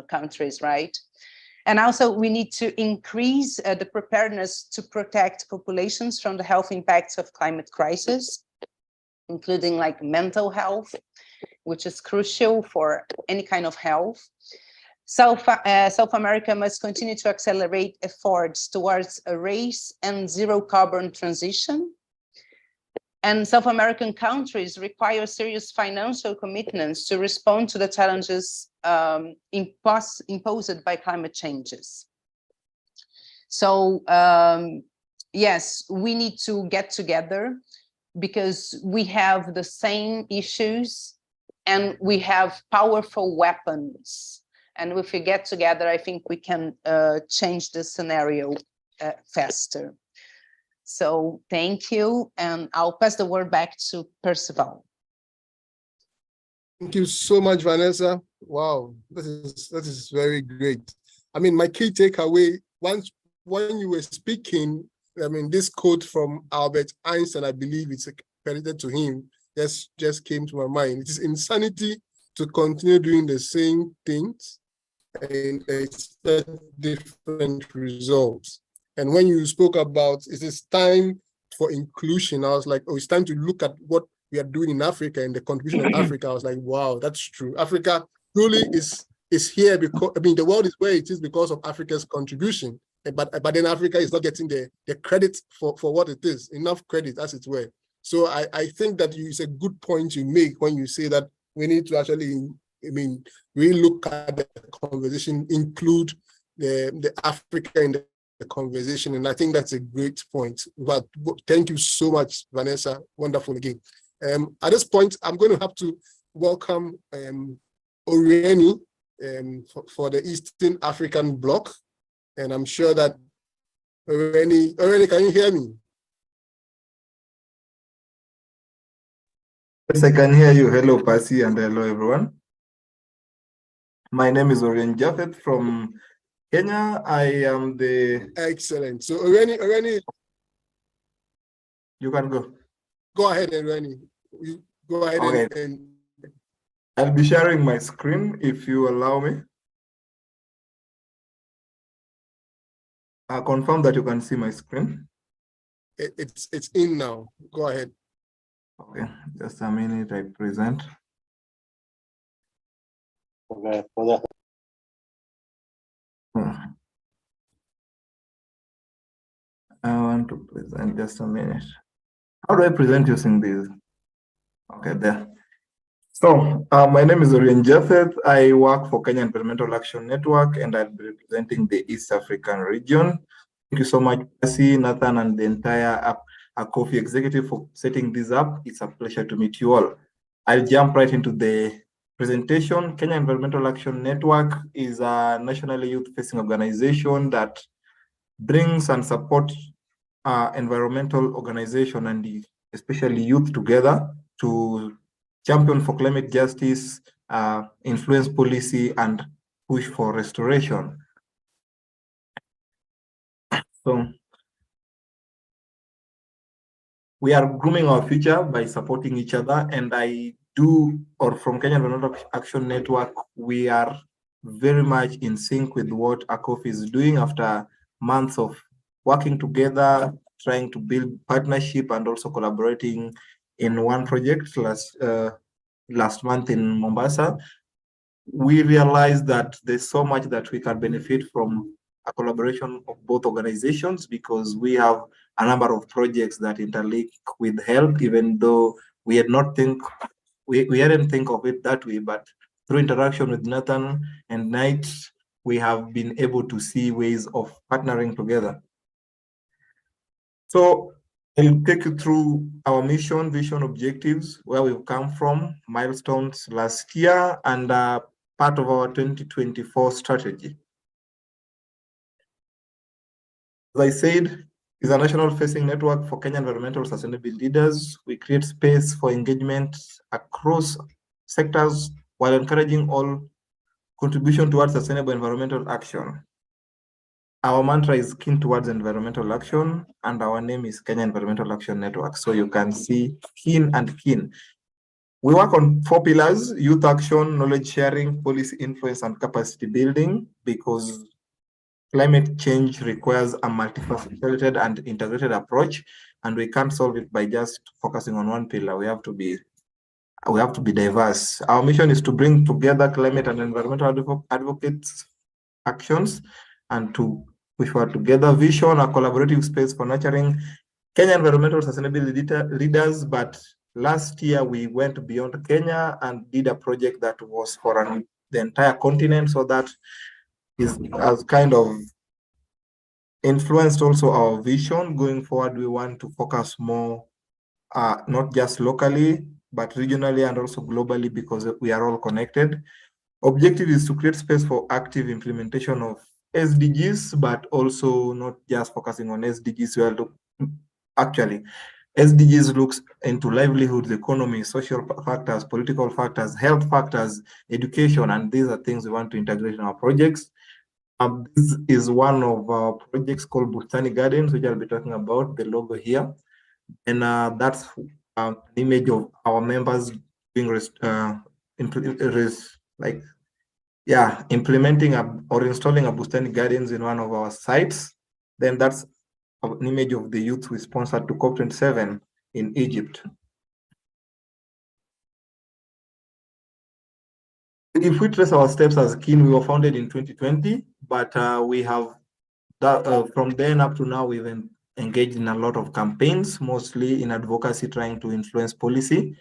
countries, right? And also we need to increase the preparedness to protect populations from the health impacts of climate crisis, including like mental health, which is crucial for any kind of health. South America must continue to accelerate efforts towards a race and zero carbon transition. And South American countries require serious financial commitments to respond to the challenges imposed by climate changes. So yes, we need to get together because we have the same issues and we have powerful weapons. And if we get together, I think we can change the scenario faster. So thank you, and I'll pass the word back to Percival. Thank you so much, Vanessa. Wow, that is very great. I mean, my key takeaway, when you were speaking, I mean, this quote from Albert Einstein, I believe it's credited to him, just came to my mind. It is insanity to continue doing the same things and expect different results. And when you spoke about it is time for inclusion, I was like, oh, it's time to look at what we are doing in Africa and the contribution of Africa. I was like, wow, that's true. Africa truly is here because, I mean, the world is where it is because of Africa's contribution. But then Africa is not getting the credit for what it is, enough credit as it were. So I think that it's a good point you make when you say that we need to actually, I mean, really look at the conversation, include the Africa in the conversation, and I think that's a great point. But thank you so much, Vanessa. Wonderful again. At this point, I'm going to have to welcome Orieni for the Eastern African Bloc, and I'm sure that Orieni, can you hear me? Yes, I can hear you. Hello, Percy, and hello, everyone. My name is Orieni Japheth from Kenya. I am the... Excellent. So Orieni, you can go. Go ahead, Orieni. You go ahead. Okay. and I'll be sharing my screen if you allow me. confirm that you can see my screen. It's in now. Go ahead. Okay, just a minute, I present. Okay. I want to present just a minute. How do I present using this? Okay, there. So, my name is Orion Japheth. I work for Kenya Environmental Action Network, and I'll be representing the East African region. Thank you so much, Percy, Nathan, and the entire Acopphe executive for setting this up. It's a pleasure to meet you all. I'll jump right into the presentation. Kenya Environmental Action Network is a nationally youth-facing organization that brings and supports environmental organization and especially youth together to champion for climate justice, influence policy, and push for restoration. So we are grooming our future by supporting each other, and from Kenya Environmental Action Network, we are very much in sync with what Acopphe is doing after months of working together, trying to build partnership and also collaborating in one project last month in Mombasa. We realized that there's so much that we can benefit from a collaboration of both organizations, because we have a number of projects that interlink with health, even though we hadn't think of it that way. But through interaction with Nathan and Knight, we have been able to see ways of partnering together. So I'll take you through our mission, vision, objectives, where we've come from, milestones last year, and part of our 2024 strategy. As I said, is a national facing network for Kenya environmental sustainability leaders. We create space for engagement across sectors while encouraging all contribution towards sustainable environmental action. Our mantra is keen towards environmental action, and our name is Kenya Environmental Action Network. So you can see keen and keen. We work on 4 pillars: youth action, knowledge sharing, policy influence, and capacity building, because climate change requires a multifaceted and integrated approach, and we can't solve it by just focusing on one pillar. We have to be diverse. Our mission is to bring together climate and environmental advocates actions and to push forward together. Vision, a collaborative space for nurturing Kenya environmental sustainability leaders. But last year we went beyond Kenya and did a project that was for the entire continent. So that has kind of influenced also our vision. Going forward, we want to focus more, not just locally, but regionally and also globally, because we are all connected. Objective is to create space for active implementation of SDGs, but also not just focusing on SDGs. Actually, SDGs looks into livelihoods, economy, social factors, political factors, health factors, education, and these are things we want to integrate in our projects. This is one of our projects called Bustani Gardens, which I'll be talking about, the logo here. And that's an image of our members being implementing or installing a Bustani Gardens in one of our sites. Then that's an image of the youth we sponsored to COP27 in Egypt. If we trace our steps as KIN, we were founded in 2020, but we have from then up to now, we've engaged in a lot of campaigns, mostly in advocacy, trying to influence policy.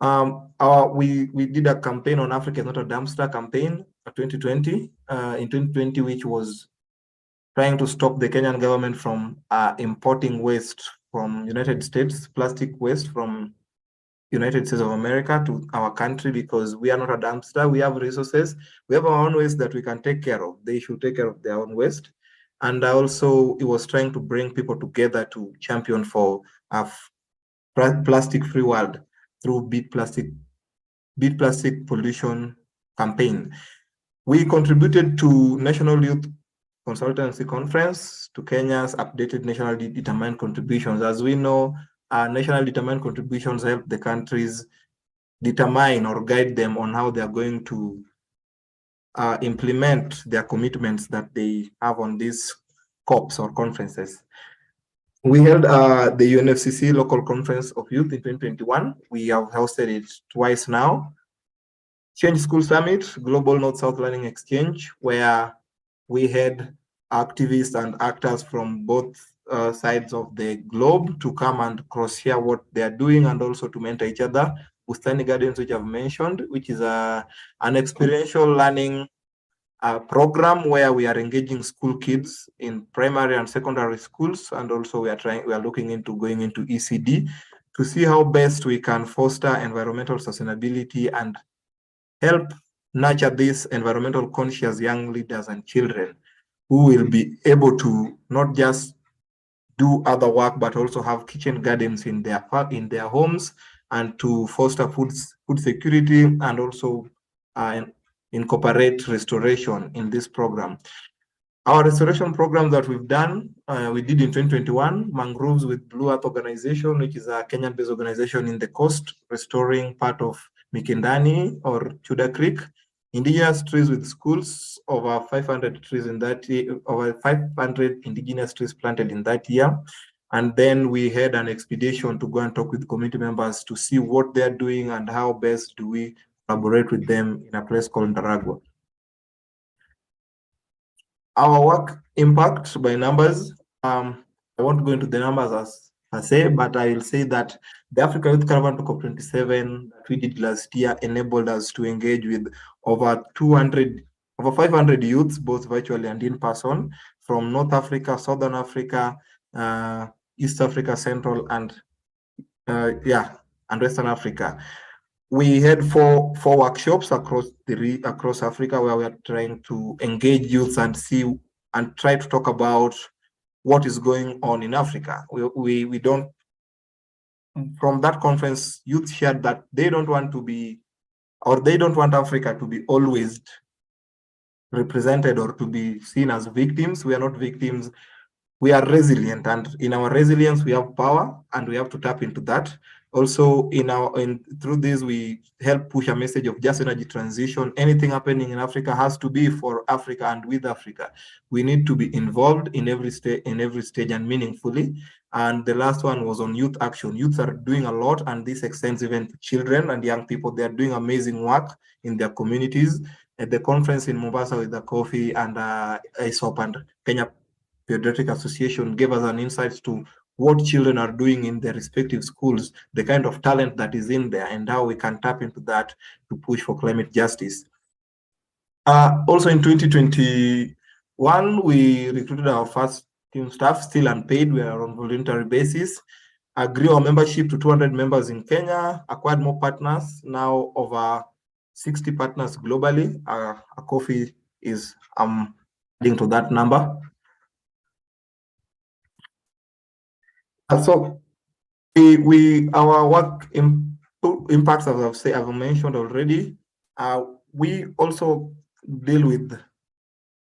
We did a campaign on Africa is not a dumpster campaign in 2020, which was trying to stop the Kenyan government from importing waste from United States, plastic waste from United States of America to our country, because we are not a dumpster. We have resources. We have our own waste that we can take care of. They should take care of their own waste. And also, it was trying to bring people together to champion for a plastic-free world through Beat Plastic Pollution campaign. We contributed to National Youth Consultancy Conference, to Kenya's updated nationally determined contributions. As we know, nationally determined contributions help the countries determine or guide them on how they are going to implement their commitments that they have on this COPs or conferences. We held the UNFCCC Local Conference of Youth in 2021. We have hosted it twice now. Change School Summit, Global North-South Learning Exchange, where we had activists and actors from both sides of the globe to come and cross-share what they are doing and also to mentor each other. Bustani Gardens, which I've mentioned, which is an experiential learning program where we are engaging school kids in primary and secondary schools, and also we are looking into going into ECD to see how best we can foster environmental sustainability and help nurture these environmental conscious young leaders and children who will be able to not just do other work but also have kitchen gardens in their homes, and to foster food security and also incorporate restoration in this program. Our restoration program that we've done, we did in 2021, Mangroves with Blue Earth Organization, which is a Kenyan-based organization in the coast, restoring part of Mikindani or Chuda Creek. Indigenous trees with schools, over 500 trees in that year, over 500 indigenous trees planted in that year. And then we had an expedition to go and talk with community members to see what they're doing and how best do we collaborate with them in a place called Ndaragwa. Our work impact by numbers, I won't go into the numbers as per se, but I will say that the Africa Youth Caravan to COP27 that we did last year enabled us to engage with over 500 youths, both virtually and in person, from North Africa, Southern Africa, East Africa, Central, and Western Africa. We had four workshops across Africa where we are trying to engage youths and see and try to talk about what is going on in Africa. We don't, from that conference, youth shared that they don't want to be, or they don't want Africa to be always represented or to be seen as victims. We are not victims. We are resilient, and in our resilience we have power, and we have to tap into that. Also, through this, we help push a message of just energy transition. Anything happening in Africa has to be for Africa and with Africa. We need to be involved in every stage and meaningfully. And the last one was on youth action. Youths are doing a lot, and this extends even to children and young people. They are doing amazing work in their communities. At the conference in Mombasa with Acopphe and ISOP and Kenya Pediatric Association gave us an insight to what children are doing in their respective schools, the kind of talent that is in there, and how we can tap into that to push for climate justice. Also in 2021, we recruited our first team staff, still unpaid. We are on voluntary basis. Grew our membership to 200 members in Kenya, acquired more partners, now over 60 partners globally. Acopphe is adding to that number. So our work impacts, as I've mentioned already. We also deal with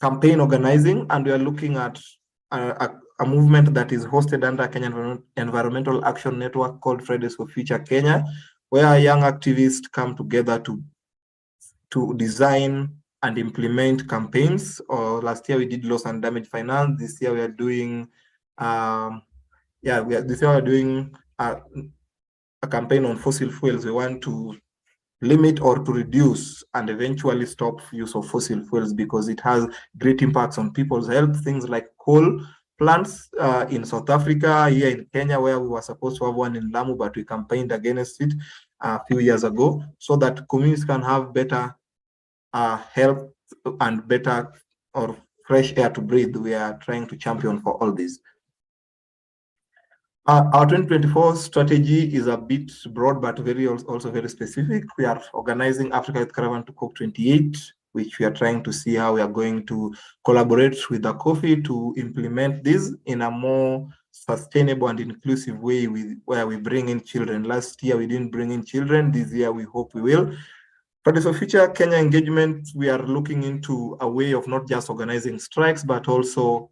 campaign organizing, and we are looking at a movement that is hosted under Kenya Environmental Action Network called Fridays for Future Kenya, where young activists come together to design and implement campaigns. Last year we did loss and damage finance. This year we are doing this year we're doing a campaign on fossil fuels. We want to limit or to reduce and eventually stop use of fossil fuels because it has great impacts on people's health. Things like coal plants in South Africa, here in Kenya, where we were supposed to have one in Lamu, but we campaigned against it a few years ago, so that communities can have better health and better or fresh air to breathe. We are trying to champion for all these. Our 2024 strategy is a bit broad, but also very specific. We are organizing Africa Youth Caravan to COP28, which we are trying to see how we are going to collaborate with Acopphe to implement this in a more sustainable and inclusive way, where we bring in children. Last year, we didn't bring in children. This year, we hope we will. Fridays for Future Kenya engagement, we are looking into a way of not just organizing strikes, but also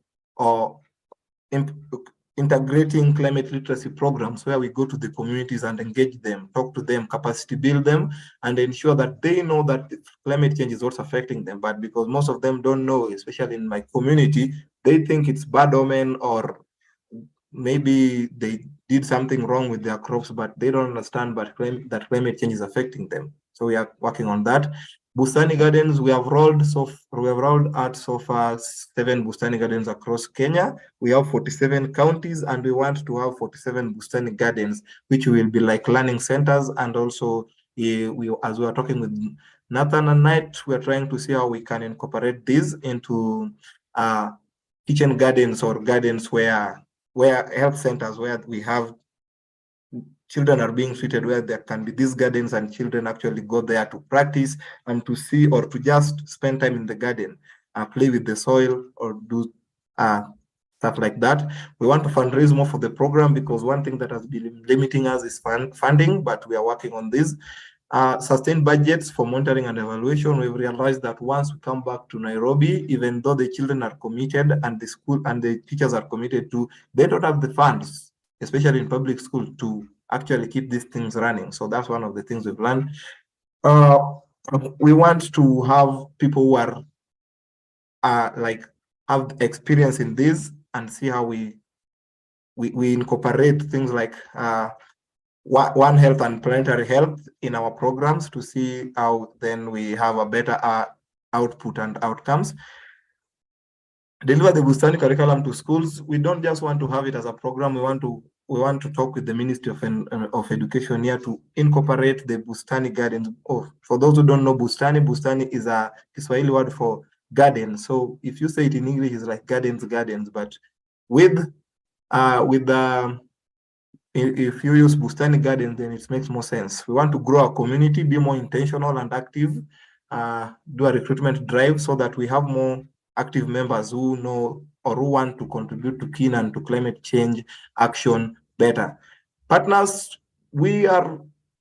integrating climate literacy programs where we go to the communities and engage them, talk to them, capacity build them, and ensure that they know that climate change is what's affecting them. But because most of them don't know, especially in my community, they think it's bad omen, or maybe they did something wrong with their crops, but they don't understand that climate change is affecting them. So we are working on that. Bustani gardens, we have rolled out so far 7 Bustani gardens across Kenya. We have 47 counties, and we want to have 47 Bustani gardens, which will be like learning centers. And also, as we are talking with Nathan and Knight, we are trying to see how we can incorporate these into kitchen gardens, or gardens where health centers, where we have children are being treated, where there can be these gardens and children actually go there to practice and to see, or to just spend time in the garden, play with the soil, or do stuff like that. We want to fundraise more for the program, because one thing that has been limiting us is funding, but we are working on this. Sustained budgets for monitoring and evaluation. We've realized that once we come back to Nairobi, even though the children are committed and the school and the teachers are committed to, they don't have the funds, especially in public school, to actually keep these things running. So that's one of the things we've learned. We want to have people who are like have experience in this, and see how we incorporate things like One Health and Planetary Health in our programs, to see how then we have a better output and outcomes. Deliver the Bustani curriculum to schools. We don't just want to have it as a program. We want to talk with the Ministry of Education here to incorporate the Bustani gardens. Oh, for those who don't know, Bustani is a Kiswahili word for garden. So if you say it in English, it's like gardens, but if you use Bustani Garden, then it makes more sense. We want to grow our community, be more intentional and active, do a recruitment drive so that we have more active members who know or who want to contribute to clean and to climate change action better. Partners, we are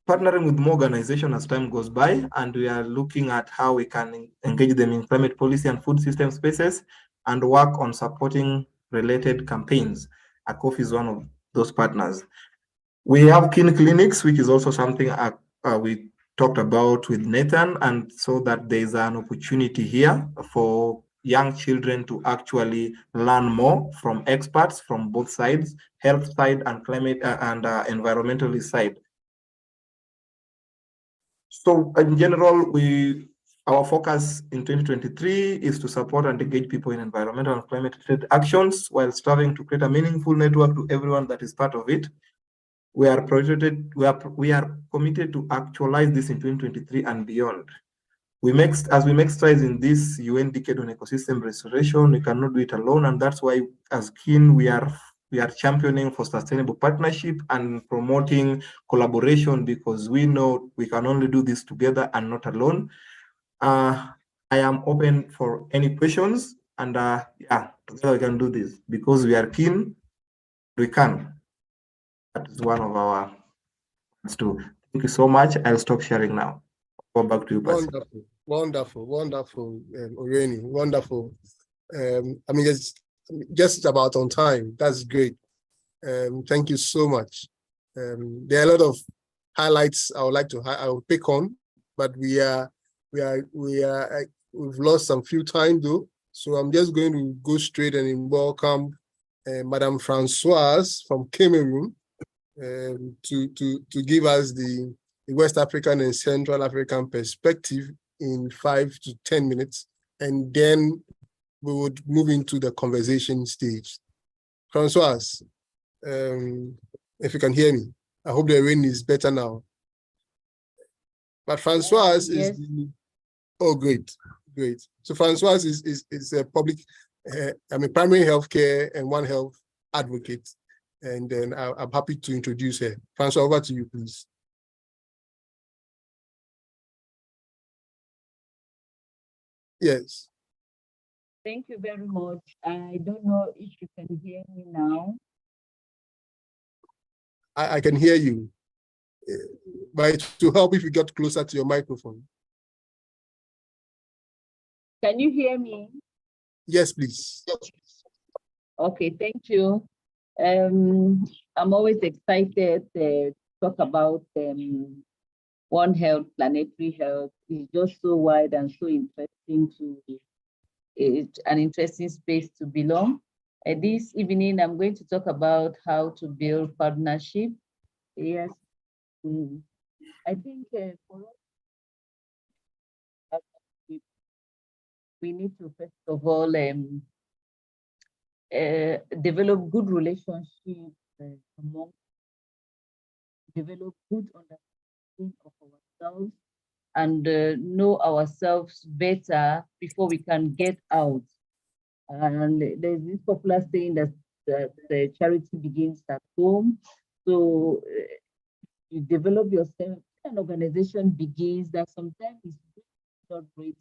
partnering with more organizations as time goes by, and we are looking at how we can engage them in climate policy and food system spaces, and work on supporting related campaigns. Acopphe is one of those partners. We have kin clinics, which is also something we talked about with Nathan, and so that there's an opportunity here for young children to actually learn more from experts from both sides, health side and climate and environmentalist side. So in general, our focus in 2023 is to support and engage people in environmental and climate-related actions, while striving to create a meaningful network to everyone that is part of it. We are committed to actualize this in 2023 and beyond. As we make strides in this UN decade on ecosystem restoration, we cannot do it alone, and that's why, as KIN, we are championing for sustainable partnership and promoting collaboration, because we know we can only do this together and not alone. I am open for any questions, and yeah, together we can do this, because we are KIN, we can. That is one of our plans too. Thank you so much. I'll stop sharing now. Go back to you, Pastor. Wonderful, Oreni, wonderful. I mean, it's just about on time. That's great. Thank you so much. There are a lot of highlights I would like to pick on, but we've lost some few time though, so I'm just going to go straight and welcome Madame Françoise from Cameroon to give us the West African and Central African perspective in 5 to 10 minutes, and then we would move into the conversation stage. Françoise, if you can hear me, I hope the rain is better now. But Françoise yes. Great. So Françoise is a public, primary healthcare and One Health advocate. And then I'm happy to introduce her. Françoise, over to you, please. Yes. Thank you very much. I don't know if you can hear me now. I can hear you, but it will help if you get closer to your microphone. Can you hear me? Yes, please. Okay, thank you. I'm always excited to talk about One Health, Planetary Health. It's just so wide and so interesting it's an interesting space to belong. This evening, I'm going to talk about how to build partnership. Yes, I think for us, we need to first of all develop good relationships among, develop good understanding of ourselves, and know ourselves better before we can get out. And there's this popular saying that charity begins at home. So you develop yourself, an organization begins that sometimes it's not great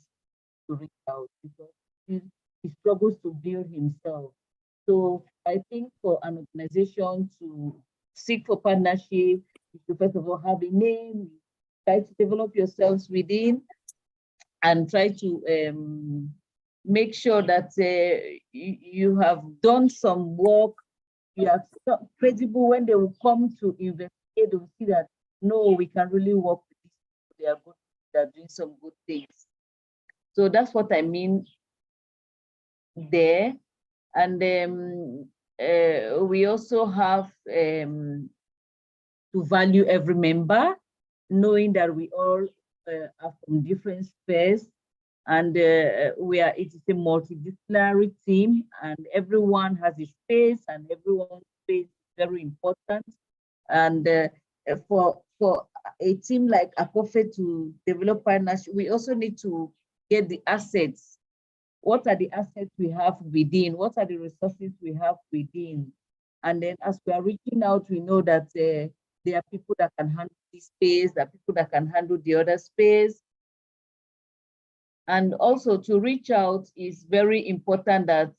to reach out because he struggles to build himself. So I think for an organization to seek for partnership, you should first of all have a name, try to develop yourselves within, and try to make sure that you have done some work, you are credible. When they will come to investigate, they will see that, no, we can really work with these people. They are good, they are doing some good things. So that's what I mean there. And we also have to value every member, knowing that we all are from different spheres, and it is a multidisciplinary team, and everyone has a space, and everyone's space is very important. And for a team like Acopphe to develop partnership, we also need to get the assets. What are the assets we have within? What are the resources we have within? And then as we are reaching out, we know that there are people that can handle this space, there are people that can handle the other space. And also to reach out is very important that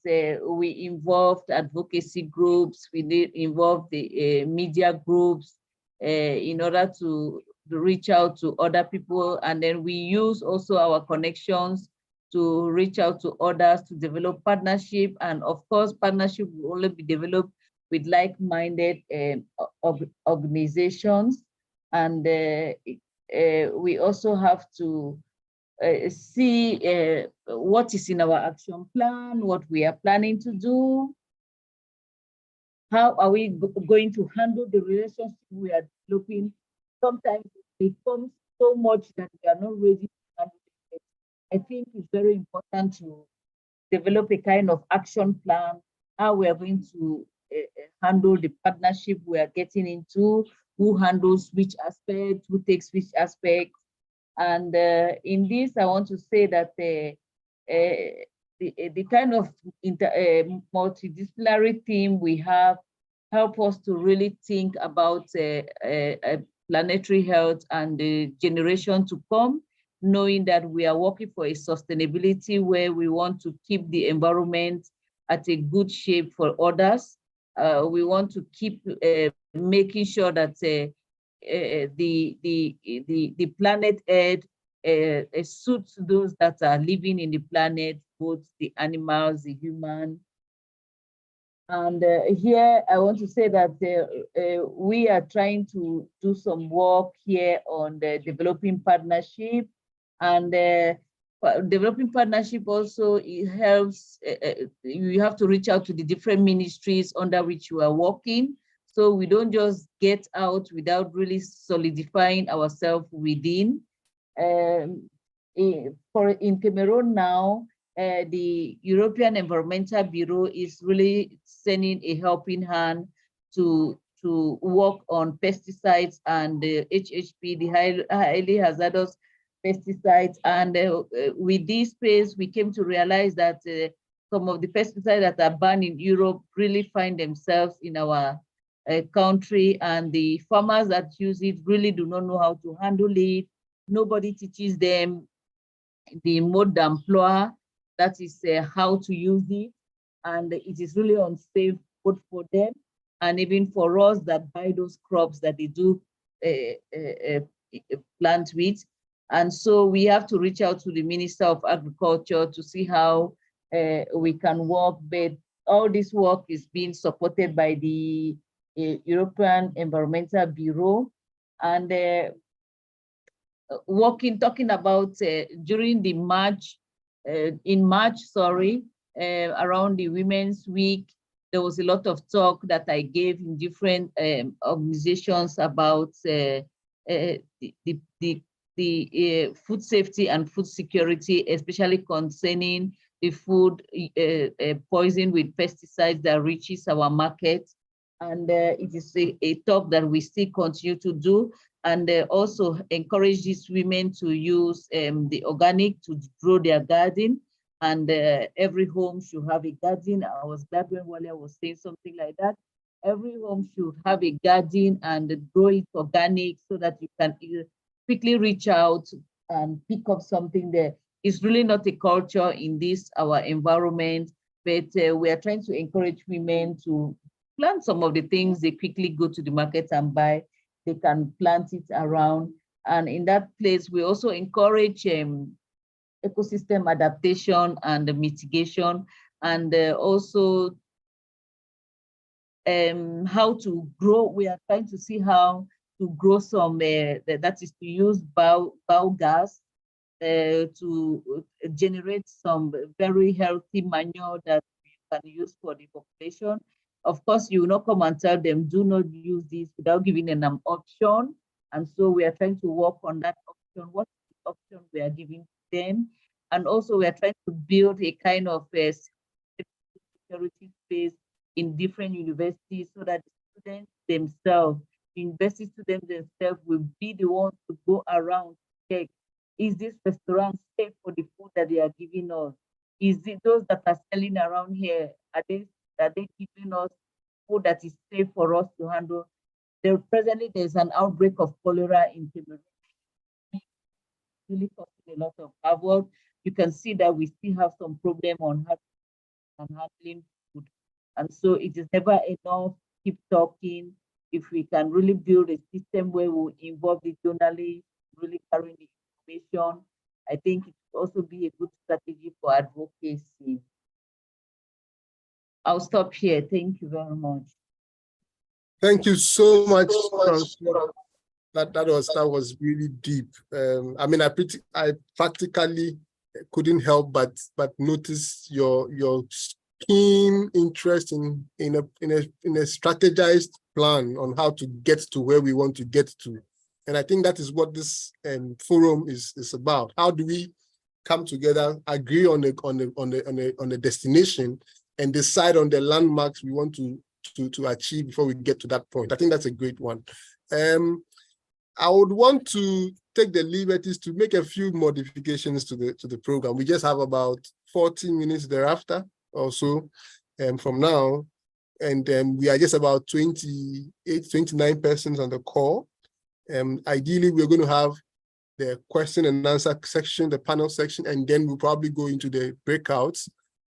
we involve advocacy groups, we need involve the media groups in order to reach out to other people. And then we use also our connections to reach out to others to develop partnership. And of course, partnership will only be developed with like-minded organizations. And we also have to see what is in our action plan, what we are planning to do, how are we going to handle the relationship we are developing. Sometimes it becomes so much that we are not ready to handle it. I think it's very important to develop a kind of action plan, how we are going to handle the partnership we are getting into, who handles which aspect, who takes which aspect. And in this, I want to say that the kind of multidisciplinary team we have help us to really think about planetary health and the generation to come, knowing that we are working for a sustainability where we want to keep the environment at a good shape for others. We want to keep making sure that the planet Earth suits those that are living in the planet, both the animals, the human. And here I want to say that we are trying to do some work here on the developing partnership, and developing partnership also, it helps, you have to reach out to the different ministries under which you are working. So we don't just get out without really solidifying ourselves within. In Cameroon now, the European Environmental Bureau is really sending a helping hand to work on pesticides and the HHP, the highly hazardous pesticides. And with this space, we came to realize that some of the pesticides that are banned in Europe really find themselves in our country, and the farmers that use it really do not know how to handle it. Nobody teaches them the mode d'emploi, that is how to use it, and it is really unsafe both for them and even for us that buy those crops that they do plant with. And so we have to reach out to the Minister of Agriculture to see how we can work all this work is being supported by the European Environmental Bureau, and talking about during the March, around the Women's Week, there was a lot of talk that I gave in different organizations about the food safety and food security, especially concerning the food poison with pesticides that reaches our market. And it is a talk that we still continue to do, and also encourage these women to use the organic to grow their garden. And every home should have a garden. I was glad when Wale was saying something like that. Every home should have a garden and grow it organic so that you can quickly reach out and pick up something there. It's really not a culture in this, our environment, but we are trying to encourage women to plant some of the things they quickly go to the market and buy. They can plant it around. And in that place, we also encourage ecosystem adaptation and mitigation, and also how to grow. We are trying to see how to grow some, that is to use biogas to generate some very healthy manure that we can use for the population. Of course, you will not come and tell them, do not use this without giving them an option. And so we are trying to work on that option. What is the option we are giving them? And also we are trying to build a kind of a security space in different universities so that the students themselves, university students themselves will be the ones to go around to check, is this restaurant safe for the food that they are giving us? Is it those that are selling around here, are they giving us food that is safe for us to handle? Presently, there's an outbreak of cholera in Cameroon. Really causing a lot of havoc. You can see that we still have some problem on handling food. And so it is never enough to keep talking. If we can really build a system where we involve the journalists, really carrying the information, I think it will also be a good strategy for advocacy. I'll stop here. Thank you very much. Thank you so much. That was really deep. I mean, I practically couldn't help but notice your keen interest in a strategized plan on how to get to where we want to get to. And I think that is what this forum is about. How do we come together, agree on the destination, and decide on the landmarks we want to achieve before we get to that point? I think that's a great one. I would want to take the liberties to make a few modifications to the program. We just have about 40 minutes thereafter or so from now, and we are just about 28, 29 persons on the call. Ideally, we're going to have the question and answer section, the panel section, and then we'll probably go into the breakouts.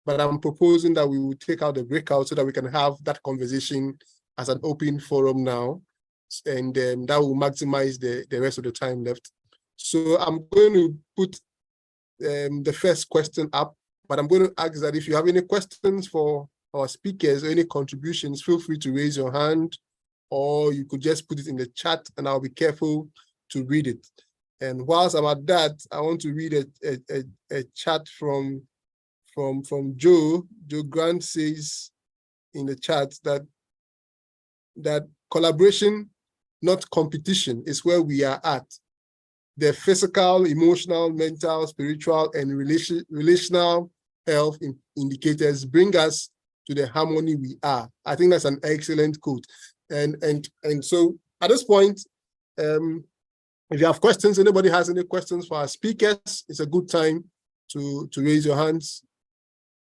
But I'm proposing that we will take out the breakout so that we can have that conversation as an open forum now, and that will maximize the rest of the time left. So I'm going to put the first question up, but I'm going to ask that if you have any questions for our speakers or any contributions, feel free to raise your hand, or you could just put it in the chat and I'll be careful to read it. And whilst I'm at that, I want to read a chat from Joe. Joe Grant says in the chat that collaboration, not competition, is where we are at. The physical, emotional, mental, spiritual, and relational health indicators bring us to the harmony we are. I think that's an excellent quote. And so at this point, if you have questions, anybody has any questions for our speakers, it's a good time to raise your hands.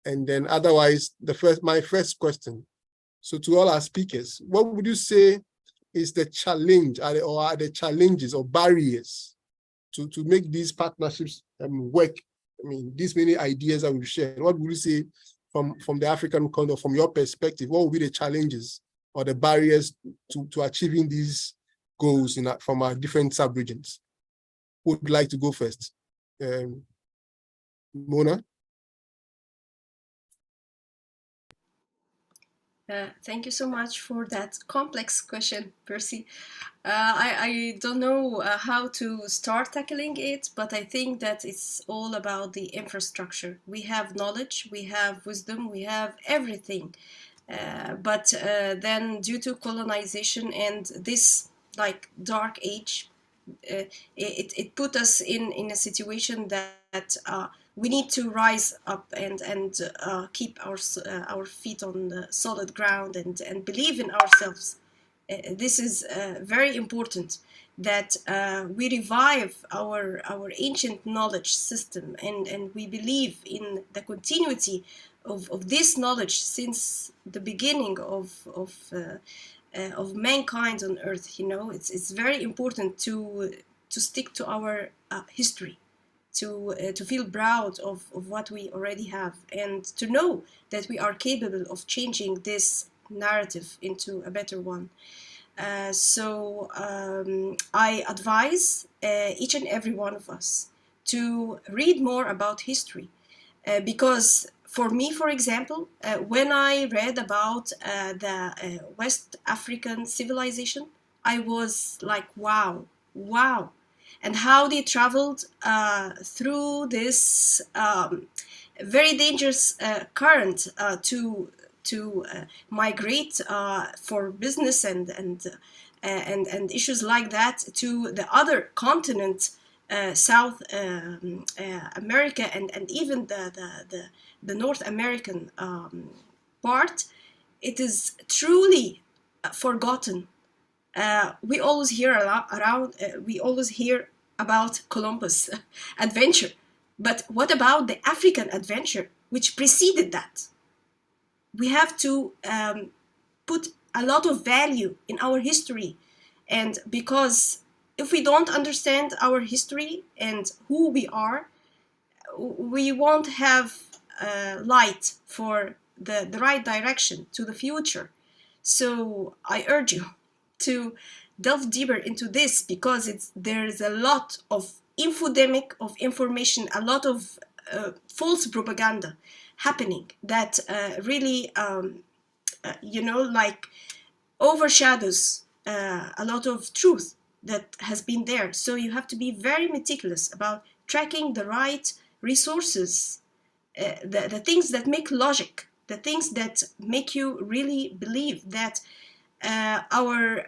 And then otherwise, my first question. So to all our speakers, what would you say is the challenge, or are the challenges or barriers to make these partnerships work? I mean, these many ideas that we've shared, what would you say from the African continent, from your perspective, what would be the challenges or the barriers to achieving these goals from our different sub-regions? Who would like to go first? Mona? Thank you so much for that complex question, Percy. I don't know how to start tackling it, but I think that it's all about the infrastructure. We have knowledge, we have wisdom, we have everything. But then due to colonization and this like dark age, it put us in a situation that we need to rise up and keep our feet on the solid ground and believe in ourselves. This is very important that we revive our ancient knowledge system and we believe in the continuity of this knowledge since the beginning of mankind on earth. You know, it's very important to stick to our history, to feel proud of what we already have, and to know that we are capable of changing this narrative into a better one. So I advise each and every one of us to read more about history, because for me, for example, when I read about the West African civilization, I was like, wow, wow. And how they traveled through this very dangerous current to migrate for business and issues like that to the other continent, South America and even the North American part. It is truly forgotten. We always hear we always hear about Columbus adventure, but what about the African adventure which preceded that? We have to put a lot of value in our history, and because if we don't understand our history and who we are, we won't have light for the right direction to the future. So I urge you to delve deeper into this, because there's a lot of infodemic of information, a lot of false propaganda happening that really like overshadows a lot of truth that has been there. So you have to be very meticulous about tracking the right resources, the things that make logic, the things that make you really believe that our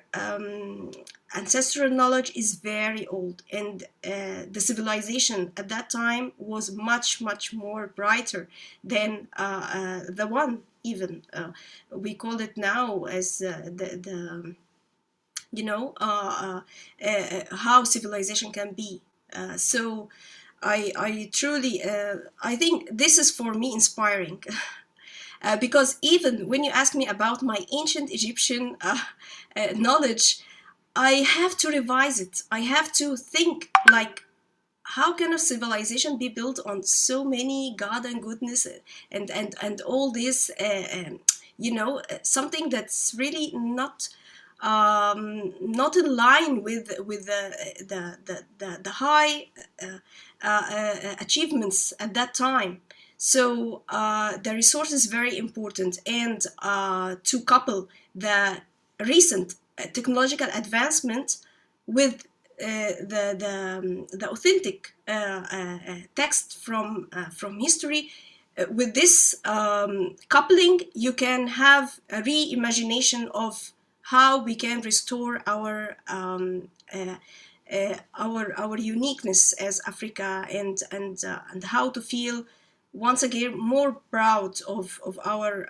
ancestral knowledge is very old, and the civilization at that time was much, much more brighter than the one even we call it now as the how civilization can be. So I truly I think this is for me inspiring. Because even when you ask me about my ancient Egyptian knowledge, I have to revise it. I have to think like, how can a civilization be built on so many God and goodness and all this, something that's really not in line with the high achievements at that time. So the resource is very important, and to couple the recent technological advancement with the authentic text from history. With this coupling, you can have a reimagination of how we can restore our uniqueness as Africa, and how to feel once again more proud of our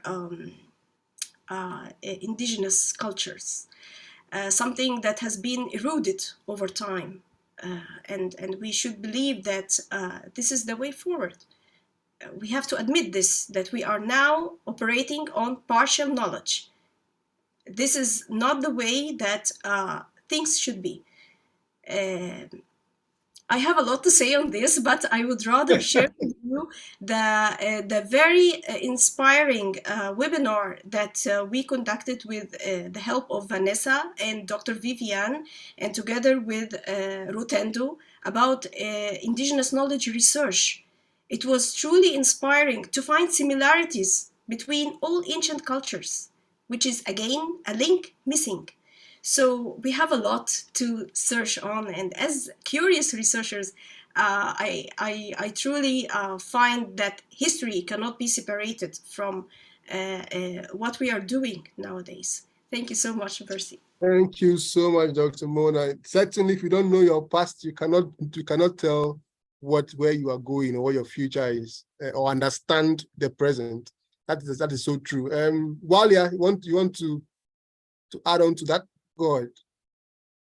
indigenous cultures, something that has been eroded over time, and we should believe that this is the way forward. We have to admit this, that we are now operating on partial knowledge. This is not the way that things should be. I have a lot to say on this, but I would rather share with you the very inspiring webinar that we conducted with the help of Vanessa and Dr. Vivian, and together with Rotendo, about indigenous knowledge research. It was truly inspiring to find similarities between all ancient cultures. which is again a link missing. So we have a lot to search on, and as curious researchers, I truly find that history cannot be separated from what we are doing nowadays. Thank you so much, Percy. Thank you so much, Dr. Mona. Certainly, if you don't know your past, you cannot tell where you are going or what your future is, or understand the present. That is so true. Walia, you want to add on to that? Go ahead.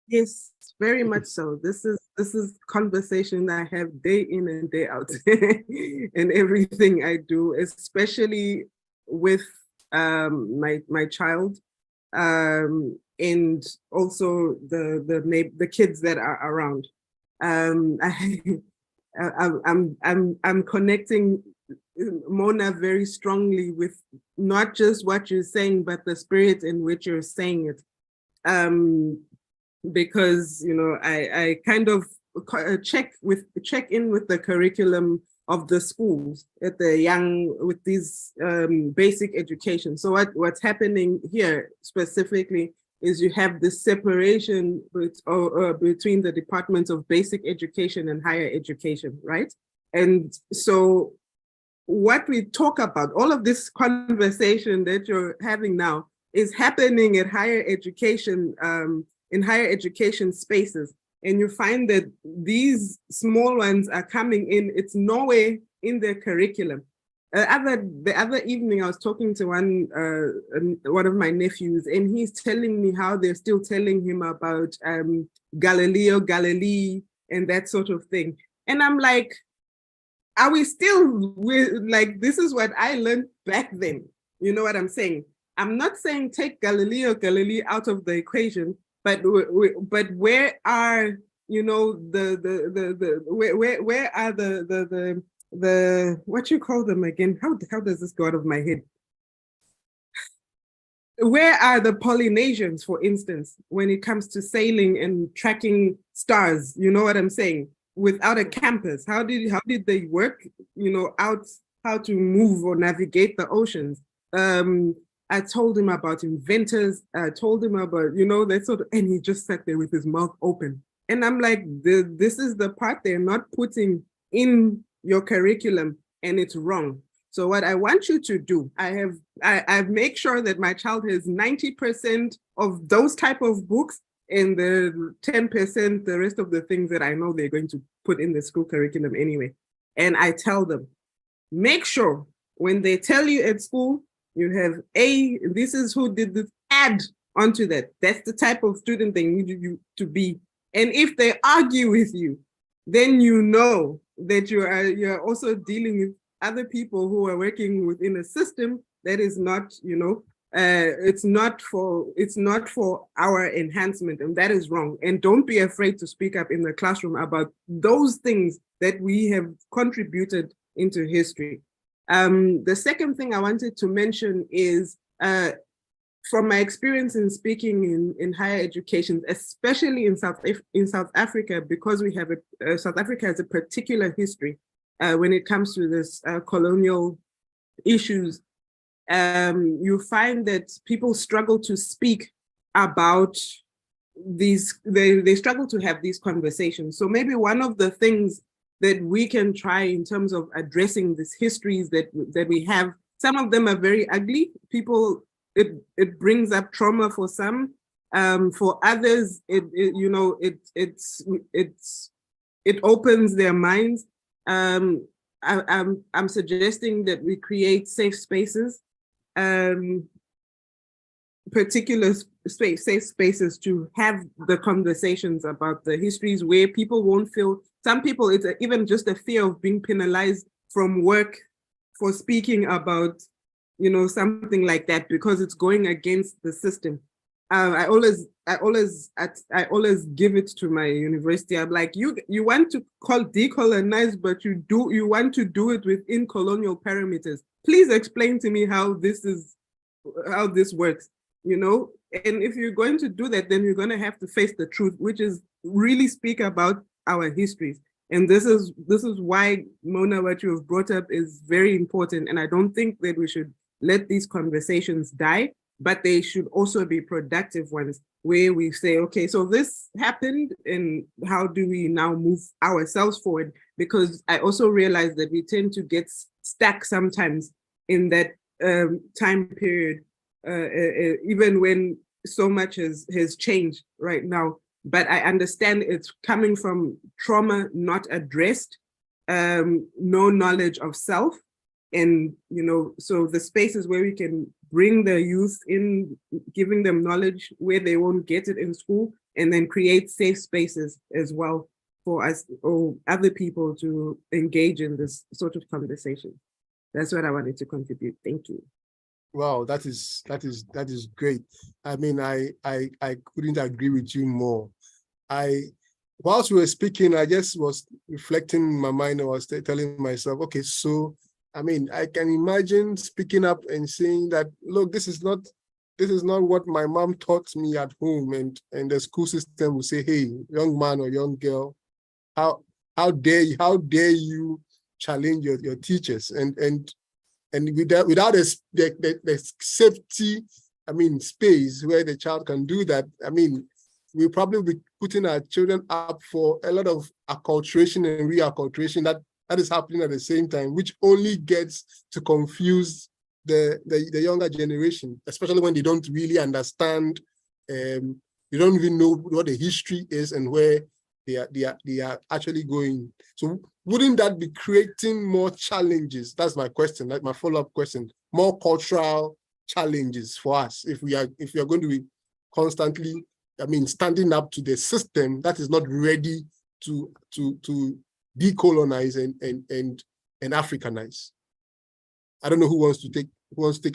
Yes, very much so. This is conversation I have day in and day out in everything I do, especially with my child, and also the kids that are around. I'm connecting Mona very strongly with not just what you're saying, but the spirit in which you're saying it. Because I kind of check in with the curriculum of the schools at the young with these basic education. So what's happening here specifically is you have this separation between the departments of basic education and higher education, right? And so what we talk about, all of this conversation that you're having now, is happening at higher education, in higher education spaces. And you find that these small ones are coming in, it's nowhere in their curriculum. The other evening, I was talking to one of my nephews, and he's telling me how they're still telling him about Galileo Galilei and that sort of thing. And I'm like, are we still like, this is what I learned back then. You know what I'm saying? I'm not saying take Galileo Galilei out of the equation, but where are where are the what you call them again? How does this go out of my head? Where are the Polynesians, for instance, when it comes to sailing and tracking stars? You know what I'm saying? Without a campus, how did they work? Out how to move or navigate the oceans. I told him about inventors. I told him about, that sort of, and he just sat there with his mouth open. And I'm like, this is the part they're not putting in your curriculum, and it's wrong. So what I want you to do, I've made sure that my child has 90% of those type of books, and the 10%, the rest of the things that I know they're going to put in the school curriculum anyway. And I tell them, make sure when they tell you at school, you have this is who did this, add onto that. That's the type of student they need you to be. And if they argue with you, then you know that you're also dealing with other people who are working within a system that is not, it's not for our enhancement, and that is wrong. And don't be afraid to speak up in the classroom about those things that we have contributed into history. The second thing I wanted to mention is from my experience in speaking in higher education, especially in South Africa, because we have South Africa has a particular history when it comes to this colonial issues. You find that people struggle to speak about these, they struggle to have these conversations. So maybe one of the things that we can try in terms of addressing these histories that we have, some of them are very ugly. People, it brings up trauma for some. For others, it opens their minds. I'm suggesting that we create safe spaces, safe spaces to have the conversations about the histories where people won't feel, some people, it's even just a fear of being penalized from work for speaking about, something like that, because it's going against the system. I always give it to my university. I'm like, you want to decolonize, but you want to do it within colonial parameters. Please explain to me how this works, And if you're going to do that, then you're going to have to face the truth, which is really speak about our histories. And this is why, Mona, what you have brought up is very important. And I don't think that we should let these conversations die. but they should also be productive ones where we say, okay, so this happened and how do we now move ourselves forward? Because I also realize that we tend to get stuck sometimes in that time period, even when so much has changed right now. But I understand it's coming from trauma not addressed, no knowledge of self. And, you know, so the spaces where we can bring the youth in, giving them knowledge where they won't get it in school, and then create safe spaces as well for us or other people to engage in this sort of conversation. That's what I wanted to contribute. Thank you. Wow, that is great. I mean, I couldn't agree with you more. Whilst we were speaking, I just was reflecting in my mind. I was telling myself, okay, so I mean, I can imagine speaking up and saying that, look, this is not what my mom taught me at home, and the school system will say, hey, young man or young girl, how dare you challenge your teachers, and without the safety, I mean, space where the child can do that. I mean, we'll probably be putting our children up for a lot of acculturation and reacculturation that is happening at the same time, which only gets to confuse the younger generation, especially when they don't really understand, they don't even know what the history is and where they are actually going. So wouldn't that be creating more challenges? That's my question, like my follow-up question, more cultural challenges for us if we are going to be constantly, I mean, standing up to the system that is not ready to decolonize and Africanize. I don't know who wants to take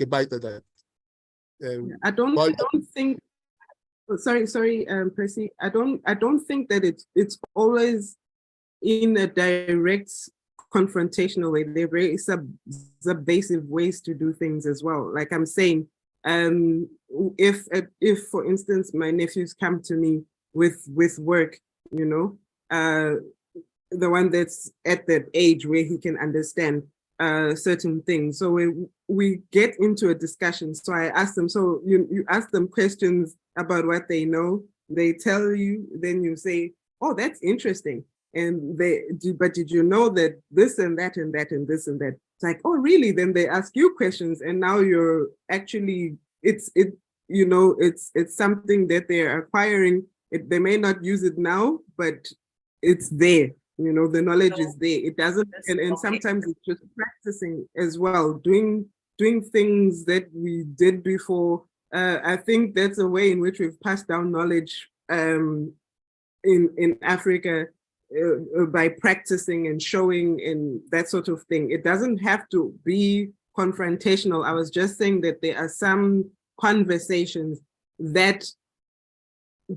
a bite at that. I don't think. Oh, sorry, Percy. I don't think that it's always in a direct confrontational way. There are very subversive ways to do things as well. Like I'm saying, if for instance my nephews come to me with work, you know, the one that's at that age where he can understand certain things. So we get into a discussion. So I ask them, so you ask them questions about what they know, they tell you, then you say, oh, that's interesting. And but did you know that this and that and that and this and that? It's like, oh, really? Then they ask you questions, and now you're actually, it's something that they're acquiring. They may not use it now, but it's there. You know, the knowledge is there. It doesn't, and sometimes it's just practicing as well, doing things that we did before. I think that's a way in which we've passed down knowledge in Africa, by practicing and showing and that sort of thing. It doesn't have to be confrontational. I was just saying that there are some conversations that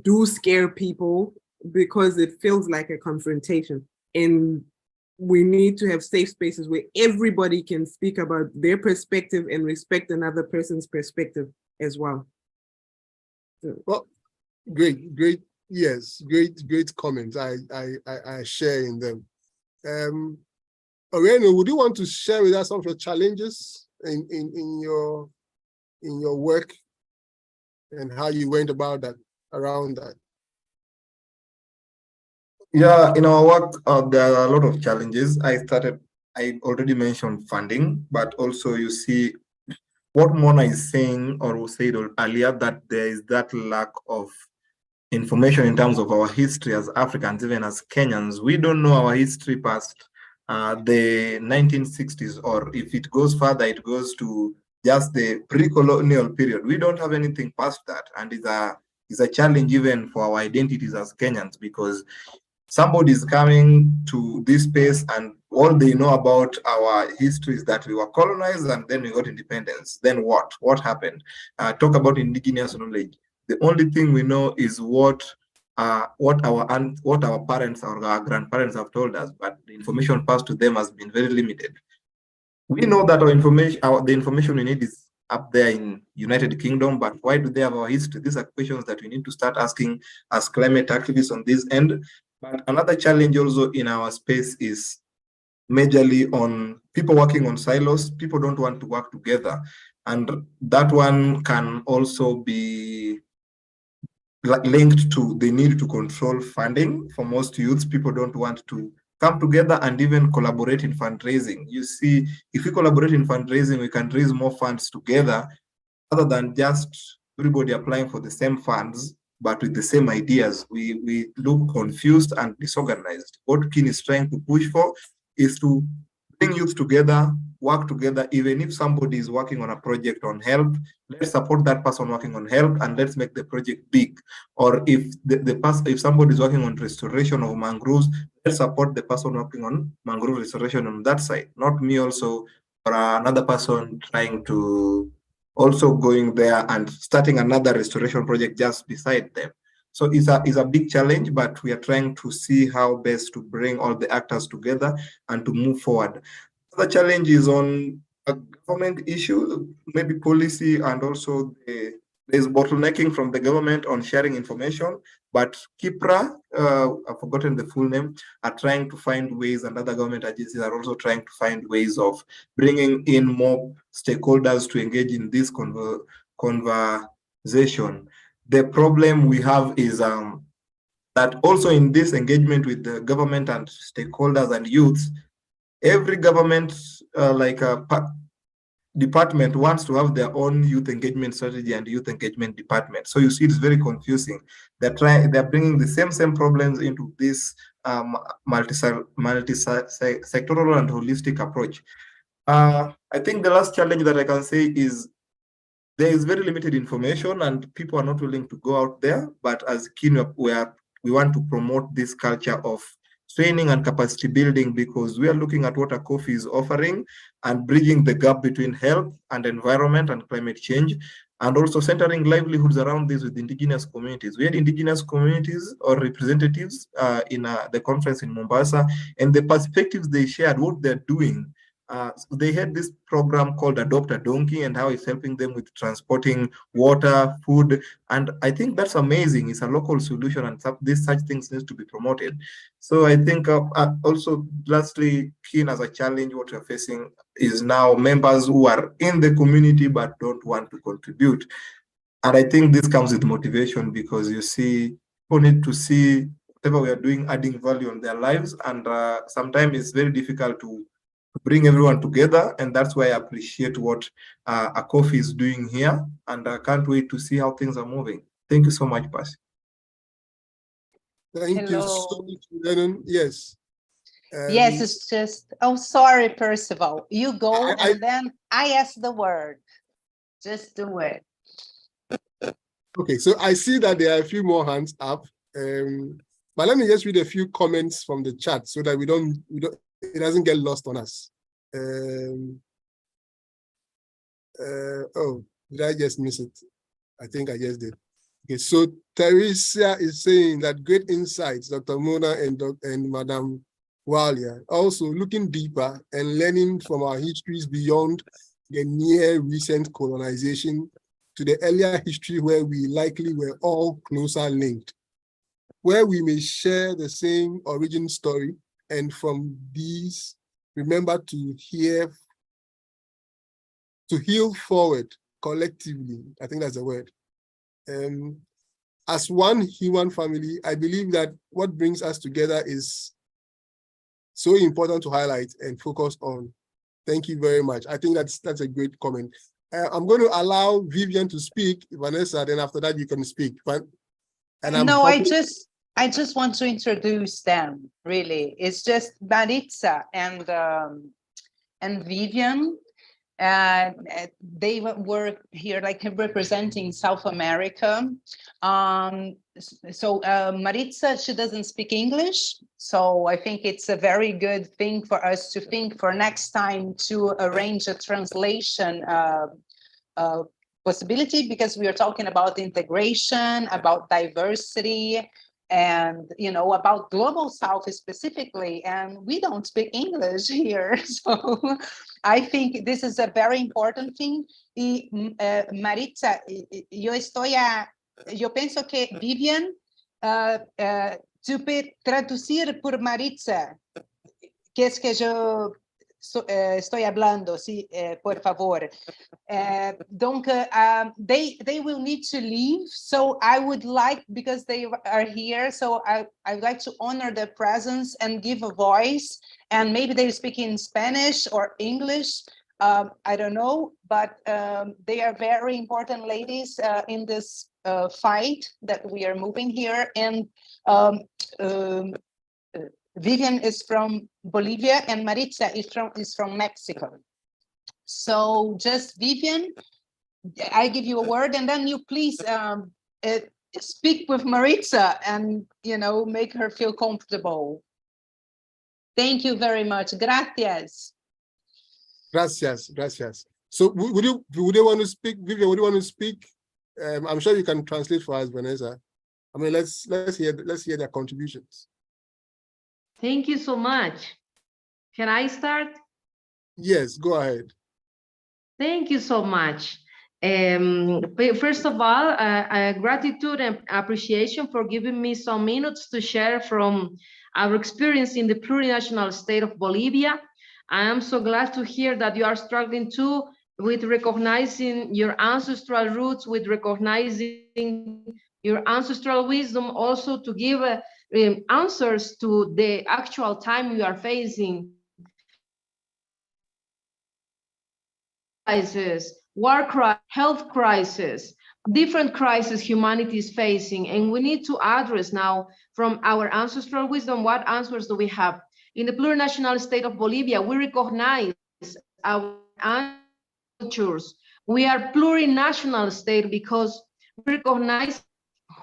do scare people because it feels like a confrontation. And we need to have safe spaces where everybody can speak about their perspective and respect another person's perspective as well. So. Well, great, yes, great comments. I share in them. Oreno, would you want to share with us some of your challenges in your work and how you went about that, around that? Yeah, in our work, there are a lot of challenges. I already mentioned funding, but also you see what Mona is saying, or said earlier, that there is that lack of information in terms of our history as Africans, even as Kenyans. We don't know our history past the 1960s, or if it goes further, it goes to just the pre-colonial period. We don't have anything past that, and it's a challenge even for our identities as Kenyans, because somebody's coming to this space and all they know about our history is that we were colonized and then we got independence. Then what? What happened? Talk about indigenous knowledge. The only thing we know is what our parents or our grandparents have told us, but the information passed to them has been very limited. We know that the information we need is up there in United Kingdom, but why do they have our history? These are questions that we need to start asking as climate activists on this end. But another challenge also in our space is majorly on people working on silos. People don't want to work together. And that one can also be linked to the need to control funding. For most youths, people don't want to come together and even collaborate in fundraising. You see, if we collaborate in fundraising, we can raise more funds together rather than just everybody applying for the same funds, but with the same ideas. We look confused and disorganized. What Kin is trying to push for is to bring youth together, work together. Even if somebody is working on a project on health, let's support that person working on health and let's make the project big. Or if if somebody is working on restoration of mangroves, let's support the person working on mangrove restoration on that side, not me also or another person trying to also going there and starting another restoration project just beside them. So it's a big challenge, but we are trying to see how best to bring all the actors together and to move forward. The challenge is on a government issue, maybe policy, and also there's bottlenecking from the government on sharing information. But KIPRA, I've forgotten the full name, are trying to find ways, and other government agencies are also trying to find ways of bringing in more stakeholders to engage in this conversation. The problem we have is that also in this engagement with the government and stakeholders and youths, every government department wants to have their own youth engagement strategy and youth engagement department. So you see, it's very confusing. They're bringing the same problems into this multi-sectoral and holistic approach. I think the last challenge that I can say is there is very limited information and people are not willing to go out there. But as Kin, we want to promote this culture of training and capacity building, because we are looking at what Acopphe is offering and bridging the gap between health and environment and climate change, and also centering livelihoods around this with indigenous communities. We had indigenous communities or representatives in the conference in Mombasa, and the perspectives they shared, what they're doing. So they had this program called Adopt a Donkey and how it's helping them with transporting water, food. And I think that's amazing. It's a local solution and such things need to be promoted. So I think also lastly, Kin, as a challenge, what we're facing is now members who are in the community but don't want to contribute. And I think this comes with motivation, because you see, people need to see whatever we are doing adding value on their lives. And sometimes it's very difficult to bring everyone together, and that's why I appreciate what Acopphe is doing here, and I can't wait to see how things are moving. Thank you so much, Percy. Thank you so Hello. much, Lennon. Yes. Yes, it's just, oh, sorry, Percival. You go and then I ask the word. Just do it. Okay, so I see that there are a few more hands up. But let me just read a few comments from the chat so that it doesn't get lost on us. Oh, did I just miss it? I think I just did. Okay, so Teresa is saying that great insights, Dr. Mona and Madam Walia. Also looking deeper and learning from our histories beyond the near recent colonization to the earlier history where we likely were all closer linked, where we may share the same origin story, and from these, remember to heal forward collectively. I think that's the word. As one human family, I believe that what brings us together is so important to highlight and focus on. Thank you very much. I think that's a great comment. I'm going to allow Vivian to speak, Vanessa, then after that you can speak. I just want to introduce them, really. It's just Maritza and Vivian. They were here like representing South America. So Maritza, she doesn't speak English. So I think it's a very good thing for us to think for next time to arrange a translation possibility, because we are talking about integration, about diversity, and about global South specifically, and we don't speak English here. So I think this is a very important thing. Y Maritza, yo pienso que Vivian, tu peux traducir por Maritza, qu'est-ce que je estoy hablando, sí, por favor. Donc, they will need to leave. So I would like, because they are here, so I would like to honor their presence and give a voice. And maybe they speak in Spanish or English. I don't know, but they are very important ladies in this fight that we are moving here. And Vivian is from Bolivia and Maritza is from Mexico. So just Vivian, I give you a word, and then you please speak with Maritza and, you know, make her feel comfortable. Thank you very much. Gracias. Gracias, gracias. So would you want to speak, Vivian? Would you want to speak? I'm sure you can translate for us, Vanessa. I mean, let's hear their contributions. Thank you so much. Can I start? Yes, go ahead. Thank you so much. First of all, gratitude and appreciation for giving me some minutes to share from our experience in the plurinational state of Bolivia. I am so glad to hear that you are struggling too with recognizing your ancestral roots, with recognizing your ancestral wisdom, also to give answers to the actual time you are facing. Crisis, war crisis, health crisis, different crises humanity is facing, and we need to address now from our ancestral wisdom, what answers do we have? In the plurinational state of Bolivia, we recognize our cultures. We are plurinational state because we recognize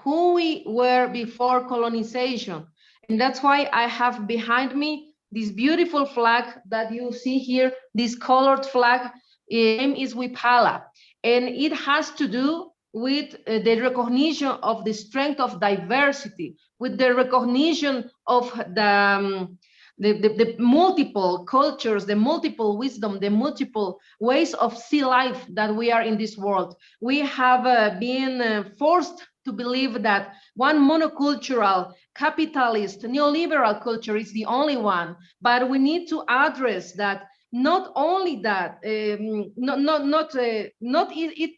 who we were before colonization. And that's why I have behind me this beautiful flag that you see here, this colored flag. Name is Wipala, and it has to do with the recognition of the strength of diversity, with the recognition of the multiple cultures, the multiple wisdom, the multiple ways of see life that we are in this world. We have been forced to believe that one monocultural, capitalist, neoliberal culture is the only one, but we need to address that. Not only that,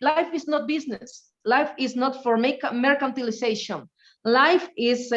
life is not business. Life is not for mercantilization. Life is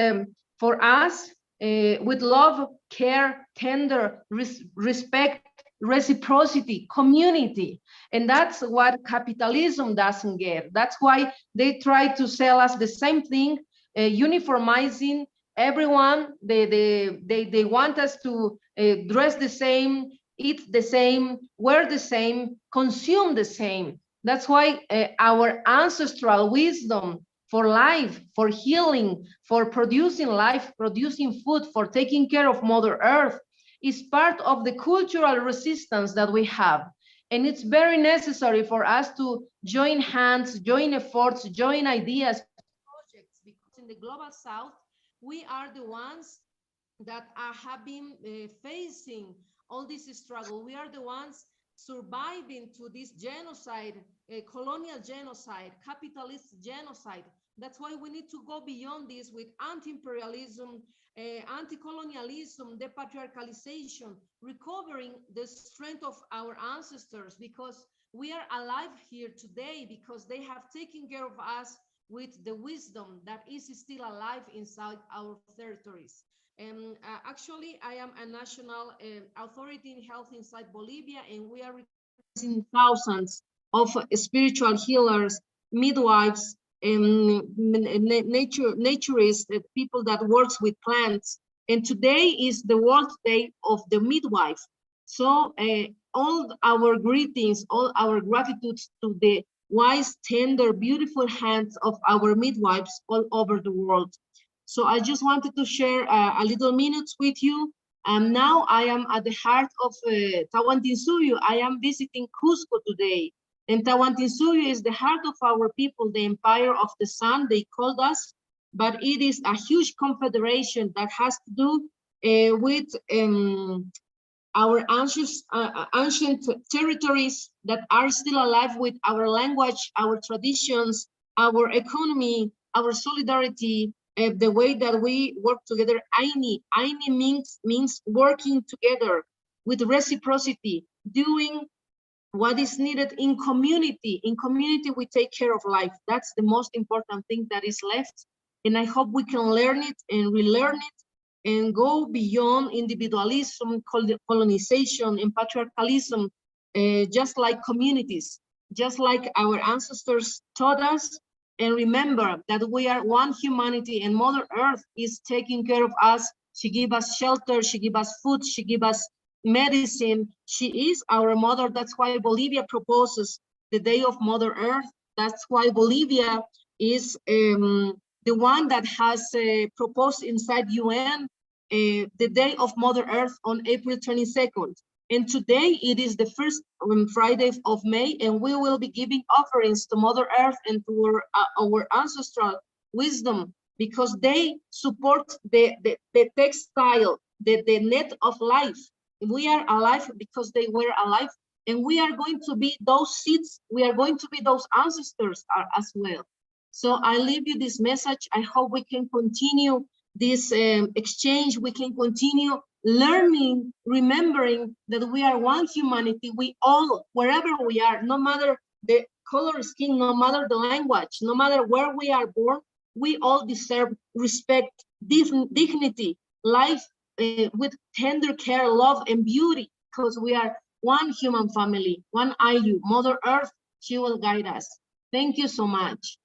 for us with love, care, tender, respect, reciprocity, community. And that's what capitalism doesn't get. That's why they try to sell us the same thing, uniformizing everyone. They want us to dress the same, eat the same, wear the same, consume the same. That's why our ancestral wisdom for life, for healing, for producing life, producing food, for taking care of Mother Earth is part of the cultural resistance that we have. And it's very necessary for us to join hands, join efforts, join ideas, projects, because in the global south, we are the ones that have been facing all this struggle. We are the ones surviving to this genocide, colonial genocide, capitalist genocide. That's why we need to go beyond this with anti-imperialism, anti-colonialism, depatriarchalization, recovering the strength of our ancestors, because we are alive here today because they have taken care of us with the wisdom that is still alive inside our territories. Actually, I am a national authority in health inside Bolivia, and we are recognizing thousands of spiritual healers, midwives, naturists, people that works with plants. And today is the World Day of the Midwife. So all our greetings, all our gratitudes to the wise, tender, beautiful hands of our midwives all over the world. So I just wanted to share a little minutes with you. Now I am at the heart of Tawantinsuyo. I am visiting Cusco today. And Tawantinsuyo is the heart of our people, the empire of the sun, they called us. But it is a huge confederation that has to do with our ancient territories that are still alive, with our language, our traditions, our economy, our solidarity, the way that we work together. Aini means working together. with reciprocity, doing what is needed in community. In community, we take care of life. That's the most important thing that is left. And I hope we can learn it and relearn it and go beyond individualism, colonization, and patriarchalism, just like communities, just like our ancestors taught us. And remember that we are one humanity, and Mother Earth is taking care of us. She gives us shelter, she gives us food, she gives us medicine. She is our mother. That's why Bolivia proposes the Day of Mother Earth. That's why Bolivia is the one that has proposed inside UN the Day of Mother Earth on April 22nd. And today it is the first Friday of May, and we will be giving offerings to Mother Earth and to our ancestral wisdom, because they support the textile, the net of life. We are alive because they were alive, and we are going to be those seeds. We are going to be those ancestors as well. So I leave you this message. I hope we can continue this exchange. We can continue learning, remembering that we are one humanity. We all, wherever we are, no matter the color of skin, no matter the language, no matter where we are born, we all deserve respect, dignity, life with tender care, love, and beauty, because we are one human family, one IU. Mother Earth, she will guide us. Thank you so much.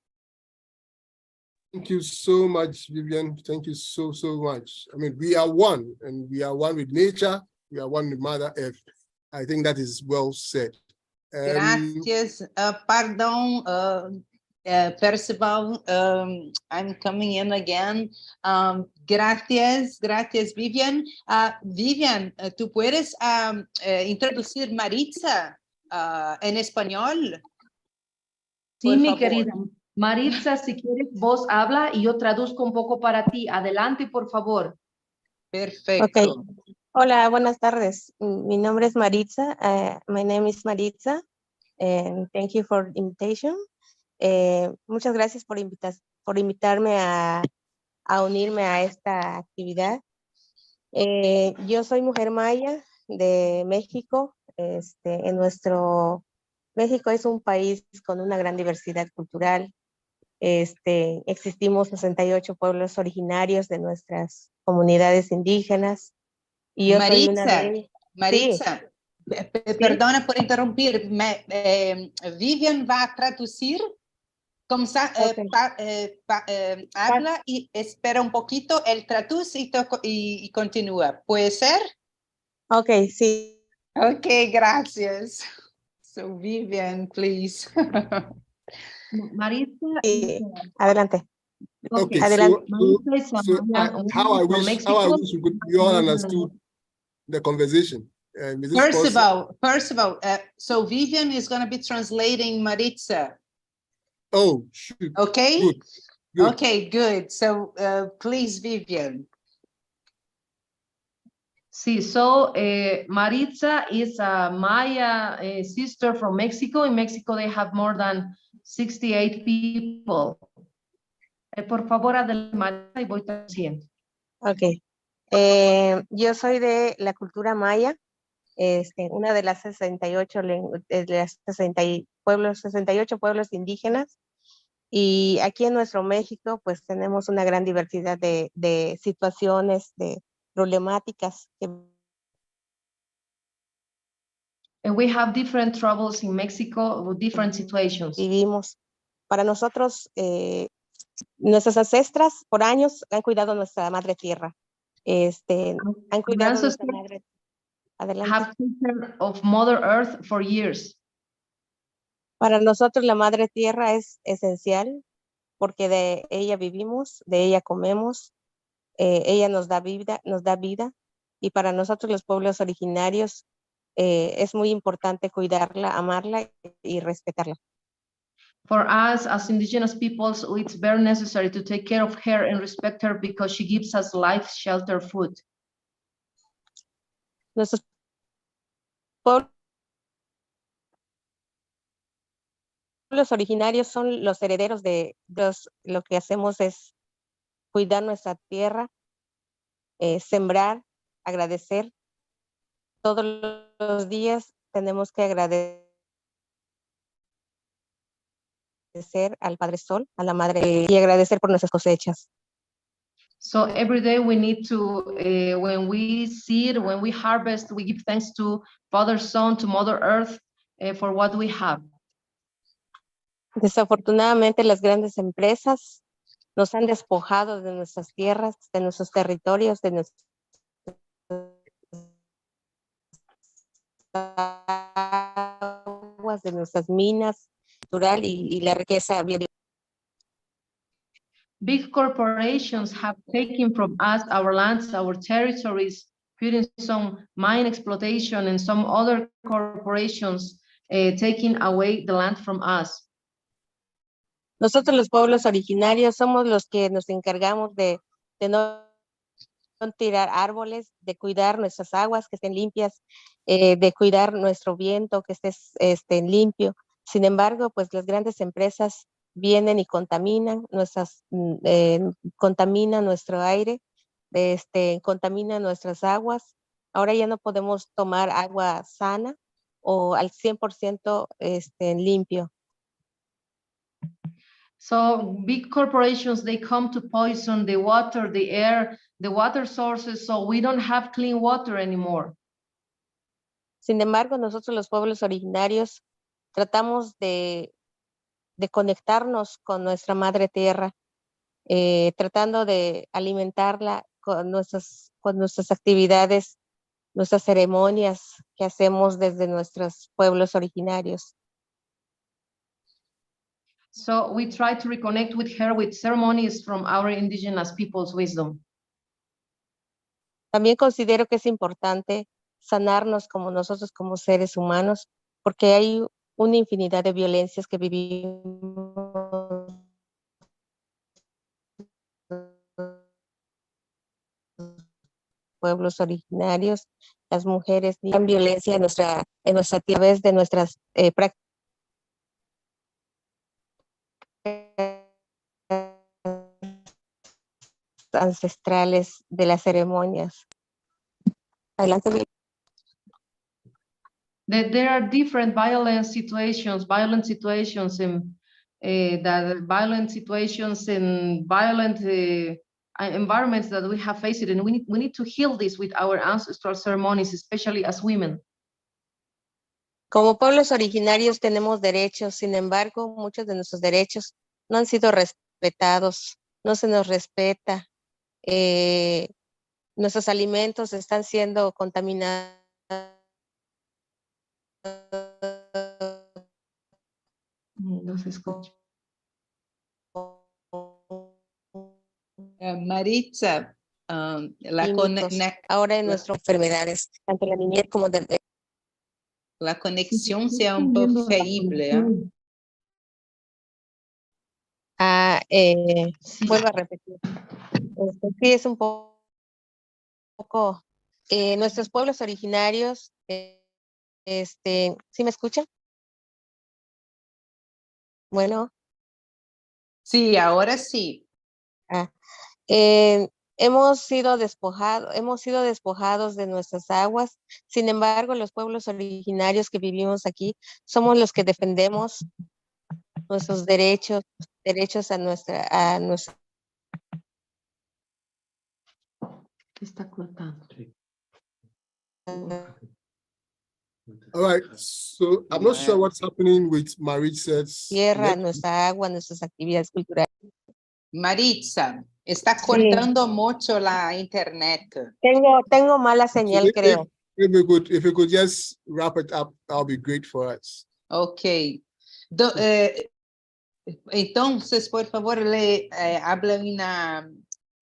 Thank you so much, Vivian. Thank you so much. I mean, we are one, and we are one with nature. We are one with Mother Earth. I think that is well said. Gracias. Pardon, Percival, I'm coming in again. Gracias, Vivian. Vivian, ¿tú puedes introducir Maritza en español? Sí, mi querida. Maritza, si quieres, vos habla y yo traduzco un poco para ti. Adelante, por favor. Perfecto. Okay. Hola, buenas tardes. Mi nombre es Maritza. My name is Maritza, and thank you for the invitation. Muchas gracias por invitarme a unirme a esta actividad. Yo soy mujer maya de México. En nuestro México es un país con una gran diversidad cultural. Existimos 68 pueblos originarios de nuestras comunidades indígenas. Y yo soy una de ellas. Maritza, Sí. Perdona por interrumpir. Vivian va a traducir. Habla y espera un poquito, él traduce y continúa. ¿Puede ser? Ok, sí. Ok, gracias. So, Vivian, please. Maritza. Adelante. Okay, Adelante. so how I wish we could you all understood the conversation. First of all, so Vivian is going to be translating Maritza. Oh, shoot. Okay. Good. Okay, good. So please, Vivian. Sí, so Maritza is a Maya sister from Mexico. In Mexico, they have more than 68 people. Por favor, adelante, Maritza, y voy traduciendo. Ok. Yo soy de la cultura maya, una de las 68 68 pueblos indígenas. Y aquí en nuestro México, pues tenemos una gran diversidad de situaciones, de problemáticas que And we have different troubles in Mexico with different situations. vivimos. Para nosotros, nuestras ancestras por años han cuidado nuestra madre tierra. Han cuidado nuestra madre. Adelante. Have taken care of Mother Earth for years. Para nosotros la madre tierra es esencial porque de ella vivimos, de ella comemos, ella nos da vida, y para nosotros los pueblos originarios es muy importante cuidarla, amarla y respetarla. For us as indigenous peoples, it's very necessary to take care of her and respect her because she gives us life, shelter, food. Nuestros pueblos originarios son los herederos de Dios. Lo que hacemos es cuidar nuestra tierra, sembrar, agradecer todos los días tenemos que agradecer al Padre Sol, a la Madre, y agradecer por nuestras cosechas. So every day we need to, when we seed, when we harvest, we give thanks to Father, Son, to Mother Earth for what we have. Desafortunadamente, las grandes empresas nos han despojado de nuestras tierras, de nuestros territorios, de nuestras aguas, de nuestras minas, natural y la riqueza biológica. Big corporations have taken from us our lands, our territories, putting some mine exploitation and some other corporations taking away the land from us. Nosotros los pueblos originarios somos los que nos encargamos de no tirar árboles, de cuidar nuestras aguas que estén limpias, de cuidar nuestro viento que esté limpio. Sin embargo, pues las grandes empresas vienen y contaminan contaminan nuestro aire, contaminan nuestras aguas. Ahora ya no podemos tomar agua sana o al 100% limpio. So big corporations, they come to poison the water, the air, the water sources, so we don't have clean water anymore. Sin embargo, nosotros los pueblos originarios tratamos de conectarnos con nuestra madre tierra, tratando de alimentarla con nuestras actividades, nuestras ceremonias que hacemos desde nuestros pueblos originarios. So we try to reconnect with her with ceremonies from our indigenous people's wisdom. También considero que es importante sanarnos como nosotros como seres humanos, porque hay una infinidad de violencias que vivimos pueblos originarios, las mujeres tienen violencia en nuestra través de nuestras prácticas ancestrales de las ceremonias. Adelante. There are different violent situations and violent environments that we have faced, and we need to heal this with our ancestral ceremonies, especially as women. Como pueblos originarios tenemos derechos, sin embargo, muchos de nuestros derechos no han sido respetados, no se nos respeta. Nuestros alimentos están siendo contaminados. No se escucha. Maritza, Ahora en nuestras enfermedades, tanto la niñez como de la conexión sea un poco feíble. Sí. Vuelvo a repetir. Sí, es un poco nuestros pueblos originarios, ¿sí me escuchan? Bueno. Sí, ahora sí. Hemos sido despojados de nuestras aguas. Sin embargo, los pueblos originarios que vivimos aquí somos los que defendemos nuestros derechos a nuestra Está cortando. All right, so I'm not sure what's happening with Maritza's tierra, nuestra agua, nuestras actividades culturales. Maritza, está cortando mucho la internet. Tengo mala señal, creo. If you could just wrap it up, that'll be great for us. Ok. Entonces, por favor, le habla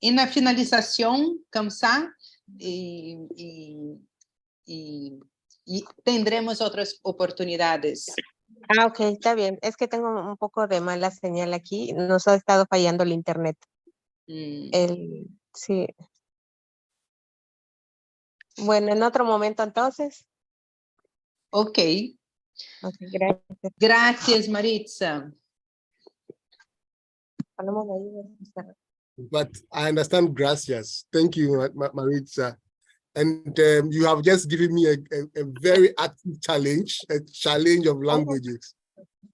en la finalización, como ça, y tendremos otras oportunidades. Ok, está bien. Es que tengo un poco de mala señal aquí. Nos ha estado fallando el internet. Sí. Bueno, en otro momento entonces. Ok. Gracias. Gracias, Maritza. But I understand gracias. Thank you, Maritza. And you have just given me a very active challenge, a challenge of languages.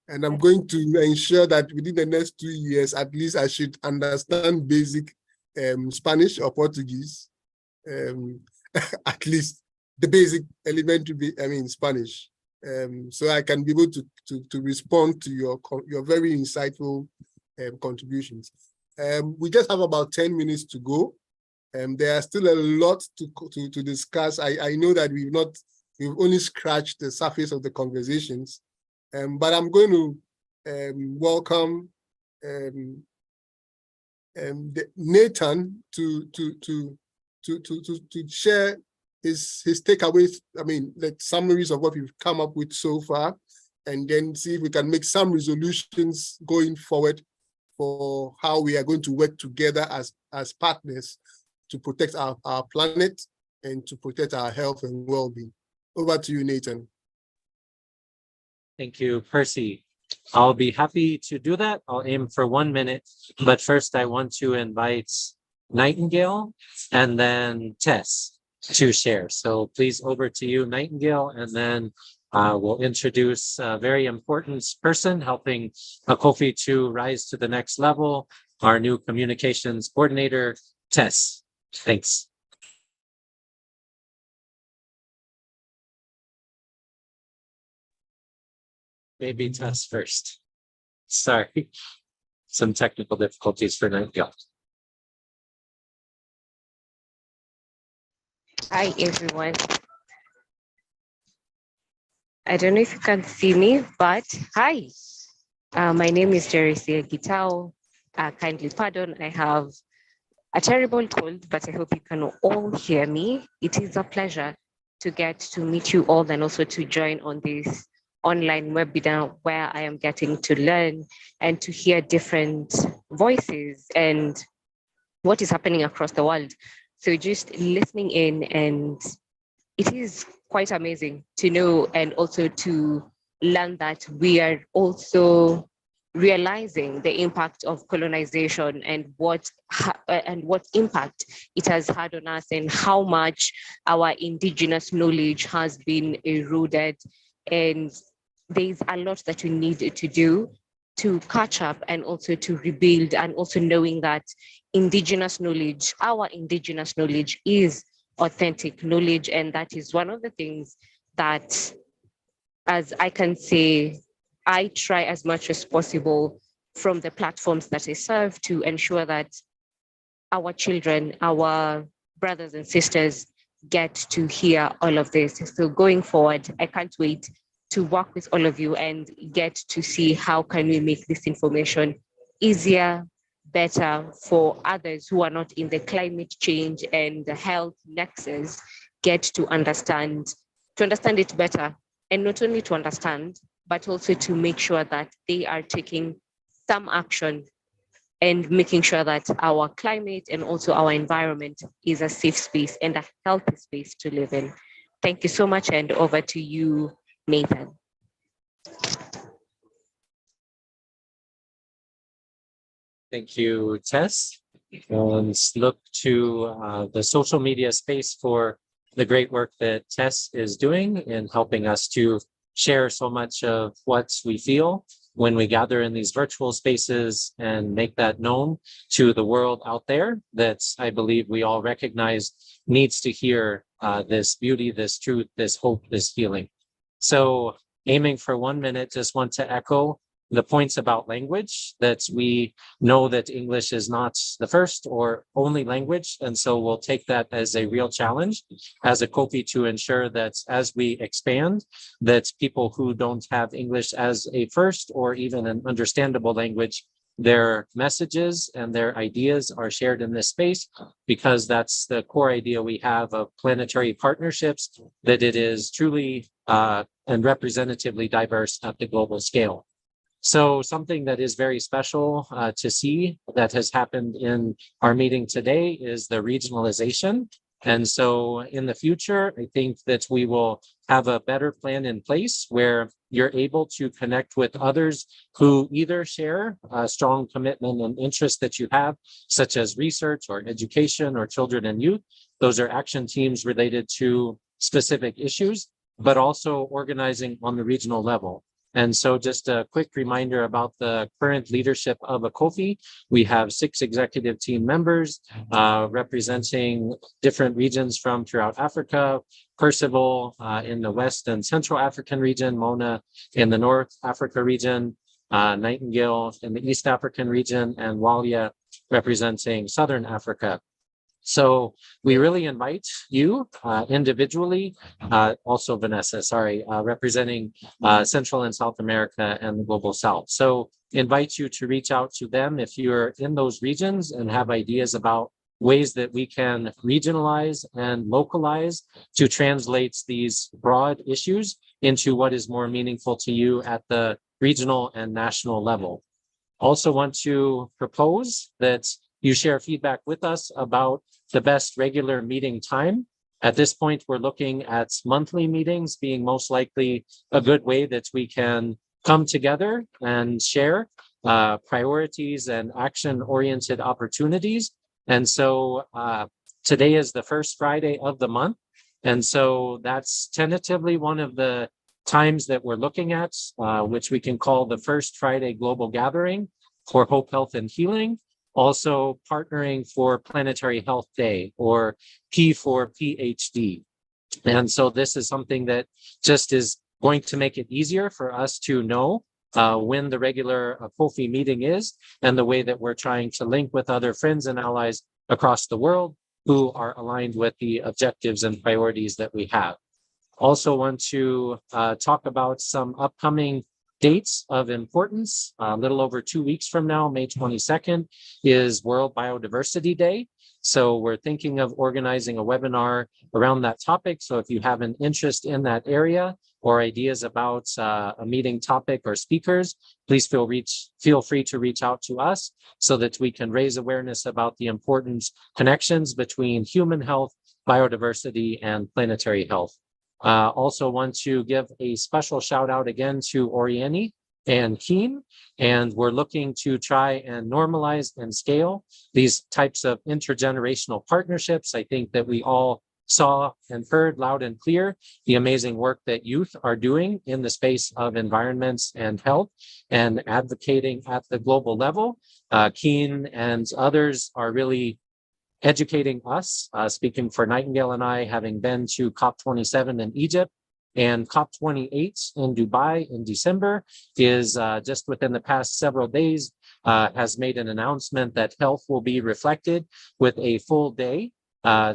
And I'm going to ensure that within the next 2 years, at least I should understand basic Spanish or Portuguese, at least the basic elementary, Spanish. So I can be able to respond to your very insightful contributions. We just have about 10 minutes to go. There are still a lot to discuss. I know that we've only scratched the surface of the conversations, but I'm going to welcome Nathan to share his takeaways. Like summaries of what we've come up with so far, and then see if we can make some resolutions going forward for how we are going to work together as partners to protect our planet and to protect our health and well-being. Over to you, Nathan. Thank you, Percy. I'll be happy to do that. I'll aim for 1 minute, but first I want to invite Nightingale and then Tess to share. So please, over to you, Nightingale, and then we'll introduce a very important person helping Acopphe to rise to the next level, our new communications coordinator, Tess. Thanks. Maybe Tess first. Sorry, some technical difficulties for Nightingale. Hi, everyone. I don't know if you can see me, but hi. My name is Jeresia Gitao. Kindly pardon, I have a terrible cold, but I hope you can all hear me. It is a pleasure to get to meet you all and also to join on this online webinar where I am getting to learn and to hear different voices and what is happening across the world. So just listening in, and it is quite amazing to know and also to learn that we are also realizing the impact of colonization and what impact it has had on us and how much our indigenous knowledge has been eroded. And there's a lot that we need to do to catch up and also to rebuild, and also knowing that indigenous knowledge, our indigenous knowledge, is authentic knowledge. And that is one of the things that, as I can say, I try as much as possible from the platforms that I serve to ensure that our children, our brothers and sisters get to hear all of this. So going forward, I can't wait to work with all of you and get to see how can we make this information easier, better for others who are not in the climate change and the health nexus, get to understand it better. And not only to understand, but also to make sure that they are taking some action and making sure that our climate and also our environment is a safe space and a healthy space to live in. Thank you so much, and over to you, Nathan. Thank you, Tess. Let's look to the social media space for the great work that Tess is doing in helping us to share so much of what we feel when we gather in these virtual spaces and make that known to the world out there that I believe we all recognize needs to hear this beauty, this truth, this hope, this feeling. So aiming for 1 minute, just want to echo the points about language, that we know that English is not the first or only language. And so we'll take that as a real challenge as Acopphe to ensure that as we expand, that people who don't have English as a first or even an understandable language, their messages and their ideas are shared in this space, because that's the core idea we have of Planetary partnerships, that it is truly and representatively diverse at the global scale. So something that is very special to see that has happened in our meeting today is the regionalization. And so in the future, I think that we will have a better plan in place where you're able to connect with others who either share a strong commitment and interest that you have, such as research or education or children and youth, Those are action teams related to specific issues, but also organizing on the regional level. And so just a quick reminder about the current leadership of Acopphe. We have 6 executive team members representing different regions from throughout Africa. Percival in the West and Central African region, Mona in the North Africa region, Nightingale in the East African region, and Walia representing Southern Africa. So we really invite you individually, also Vanessa, sorry, representing Central and South America and the Global South. So invite you to reach out to them if you're in those regions and have ideas about ways that we can regionalize and localize to translate these broad issues into what is more meaningful to you at the regional and national level. Also want to propose that you share feedback with us about the best regular meeting time. At this point, we're looking at monthly meetings being most likely a good way that we can come together and share priorities and action-oriented opportunities. And so today is the first Friday of the month. And so that's tentatively one of the times that we're looking at, which we can call the first Friday Global Gathering for Hope, Health, and Healing. Also partnering for Planetary Health Day, or P for PhD. And so this is something that just is going to make it easier for us to know when the regular Acopphe meeting is, and the way that we're trying to link with other friends and allies across the world who are aligned with the objectives and priorities that we have. Also want to talk about some upcoming dates of importance. A little over 2 weeks from now, May 22nd, is World Biodiversity Day. So we're thinking of organizing a webinar around that topic. So if you have an interest in that area or ideas about a meeting topic or speakers, please feel free to reach out to us so that we can raise awareness about the important connections between human health, biodiversity, and planetary health. Also want to give a special shout out again to Orieni and Keen, and we're looking to try and normalize and scale these types of intergenerational partnerships. I think that we all saw and heard loud and clear the amazing work that youth are doing in the space of environments and health and advocating at the global level. Keen and others are really educating us, speaking for Nightingale and I, having been to COP27 in Egypt and COP28 in Dubai in December, is just within the past several days, has made an announcement that health will be reflected with a full day.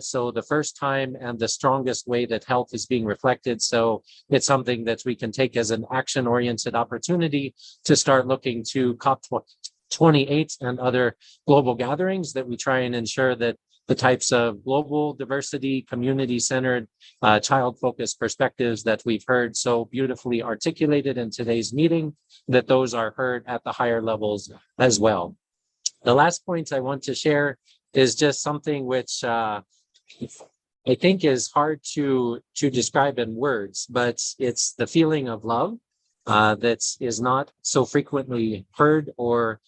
So the first time and the strongest way that health is being reflected. So it's something that we can take as an action-oriented opportunity to start looking to COP28 and other global gatherings, that we try and ensure that the types of global diversity, community-centered, child-focused perspectives that we've heard so beautifully articulated in today's meeting, that those are heard at the higher levels as well. The last point I want to share is just something which I think is hard to describe in words, but it's the feeling of love that is not so frequently heard or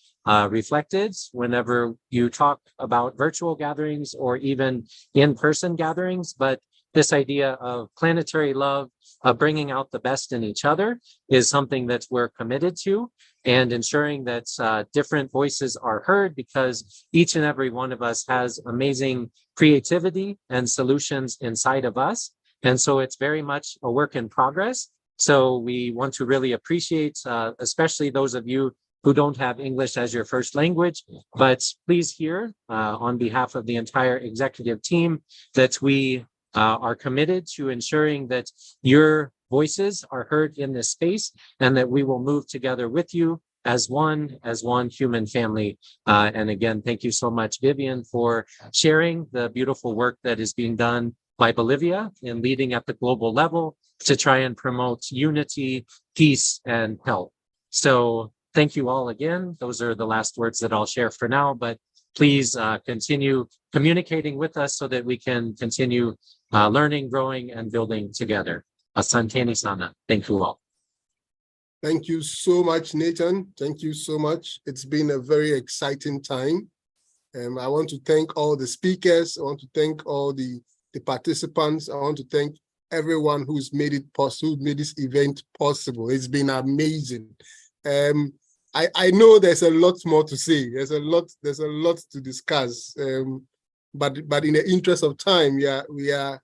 reflected whenever you talk about virtual gatherings or even in-person gatherings. But this idea of planetary love, of bringing out the best in each other, is something that we're committed to, and ensuring that different voices are heard, because each and every one of us has amazing creativity and solutions inside of us. And so it's very much a work in progress. So we want to really appreciate, especially those of you who don't have English as your first language, but please hear on behalf of the entire executive team that we are committed to ensuring that your voices are heard in this space, and that we will move together with you as one human family. And again, thank you so much, Vivian, for sharing the beautiful work that is being done by Bolivia in leading at the global level to try and promote unity, peace, and health. So thank you all again. Those are the last words that I'll share for now, but please continue communicating with us so that we can continue learning, growing, and building together. Asante sana. Thank you all. Thank you so much, Nathan. Thank you so much. It's been a very exciting time. I want to thank all the speakers. I want to thank all the participants. I want to thank everyone who's made it possible, who made this event possible. It's been amazing. I know there's a lot more to say. There's a lot to discuss. But in the interest of time, we are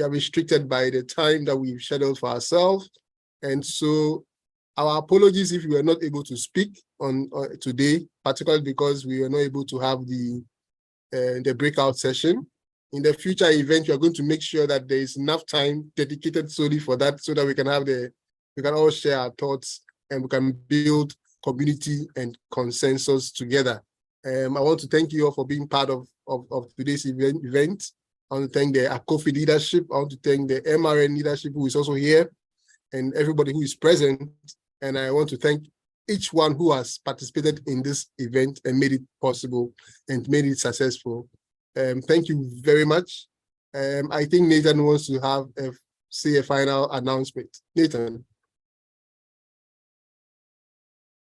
restricted by the time that we've scheduled for ourselves. And so our apologies if we were not able to speak on today, particularly because we were not able to have the breakout session. In the future event, we are going to make sure that there is enough time dedicated solely for that, so that we can all share our thoughts and we can build community and consensus together. I want to thank you all for being part of today's event. I want to thank the Acopphe leadership. I want to thank the MRN leadership who is also here, and everybody who is present. And I want to thank each one who has participated in this event and made it possible and made it successful. Thank you very much. I think Nathan wants to say a final announcement. Nathan.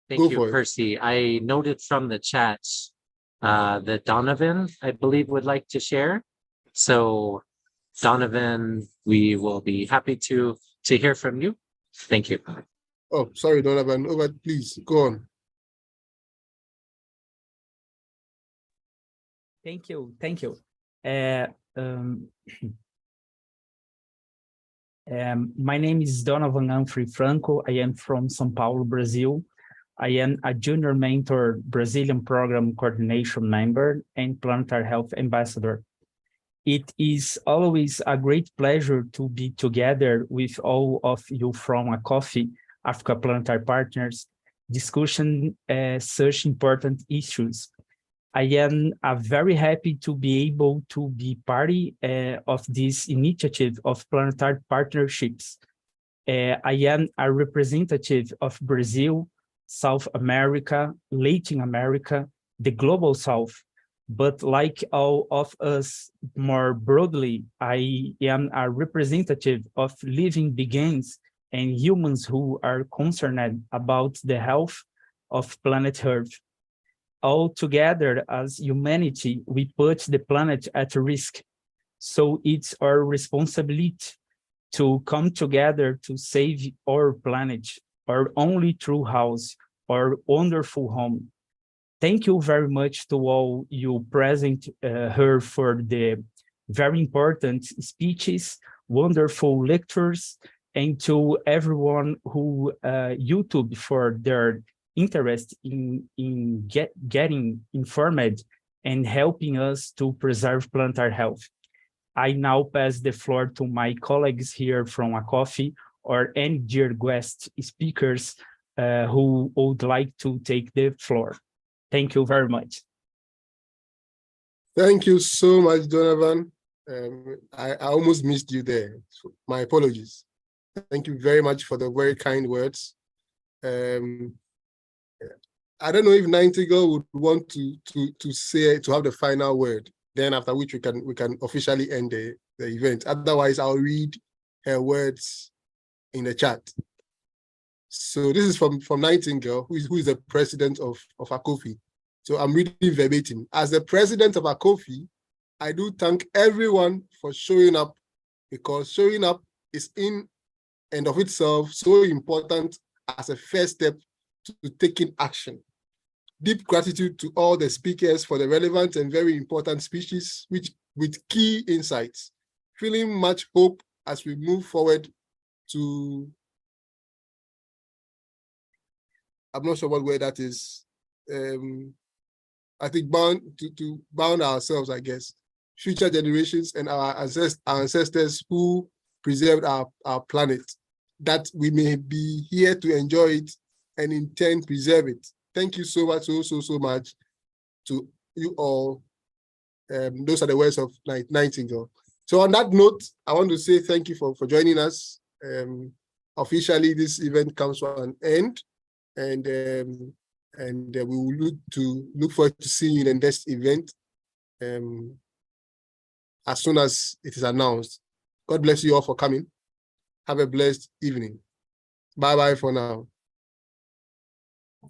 Thank you, Percy. I noted from the chat that Donovan, I believe, would like to share. So Donovan, we will be happy to hear from you. Thank you. Oh, sorry, Donovan. Over, please, go on. Thank you. My name is Donovan Humphrey Franco. I am from São Paulo, Brazil. I am a junior mentor Brazilian program coordination member and Planetary Health ambassador. It is always a great pleasure to be together with all of you from Acopphe, Africa Planetary Partners, discussing such important issues. I am very happy to be able to be part of this initiative of planetary partnerships. I am a representative of Brazil, South America, Latin America, the Global South. But like all of us more broadly, I am a representative of living beings and humans who are concerned about the health of planet Earth. All together as humanity, we put the planet at risk. So it's our responsibility to come together to save our planet, our only true house, our wonderful home. Thank you very much to all you present here for the very important speeches, wonderful lectures, and to everyone who YouTube for their interest in getting informed and helping us to preserve planetary health. I now pass the floor to my colleagues here from Acopphe or any dear guest speakers who would like to take the floor. Thank you very much. Thank you so much, Donovan. I almost missed you there. So my apologies. Thank you very much for the very kind words. I don't know if Nightingale would want to have the final word. Then after which we can officially end the event. Otherwise, I'll read her words in the chat. So this is from Nightingale, who is the president of Acopphe. So I'm reading verbatim. As the president of Acopphe, I do thank everyone for showing up, because showing up is in and of itself so important as a first step to taking action. Deep gratitude to all the speakers for the relevant and very important speeches, with key insights. Feeling much hope as we move forward to, I'm not sure what word that is. I think bound ourselves, I guess, future generations and our ancestors who preserved our planet, that we may be here to enjoy it and in turn preserve it. Thank you so much, so much to you all. Those are the words of Nightingale. So on that note, I want to say thank you for joining us. Officially, this event comes to an end, and we will look forward to seeing you in the next event as soon as it is announced. God bless you all for coming. Have a blessed evening. Bye-bye for now.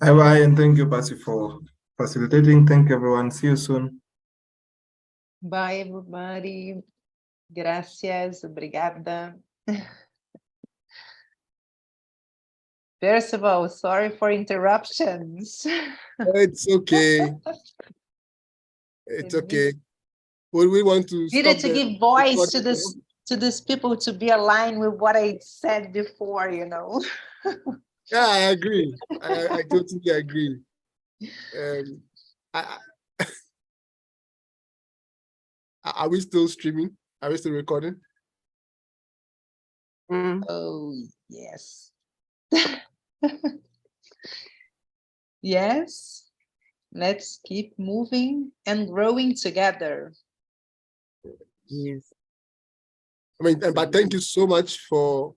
Bye-bye, and thank you, Percy, for facilitating. Thank you, everyone. See you soon. Bye, everybody. Gracias. Obrigada. Percival, sorry for interruptions. It's okay. It's okay. Would we want to Needed stop to the give voice to recording this to these people to be aligned with what I said before, you know. Yeah, I agree. I totally agree. I, are we still streaming? Are we still recording? Oh, yes. Yes. Let's keep moving and growing together. Yes. I mean, but thank you so much for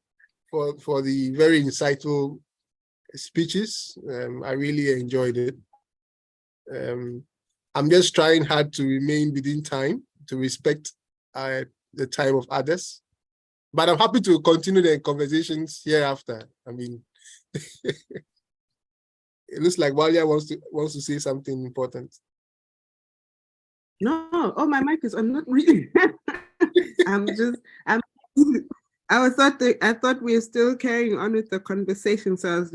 the very insightful speeches. I really enjoyed it. I'm just trying hard to remain within time, to respect the time of others. But I'm happy to continue the conversations hereafter. I mean, it looks like Walia wants to say something important. No, oh, my mic is. I'm not reading. I thought we were still carrying on with the conversation, so I was just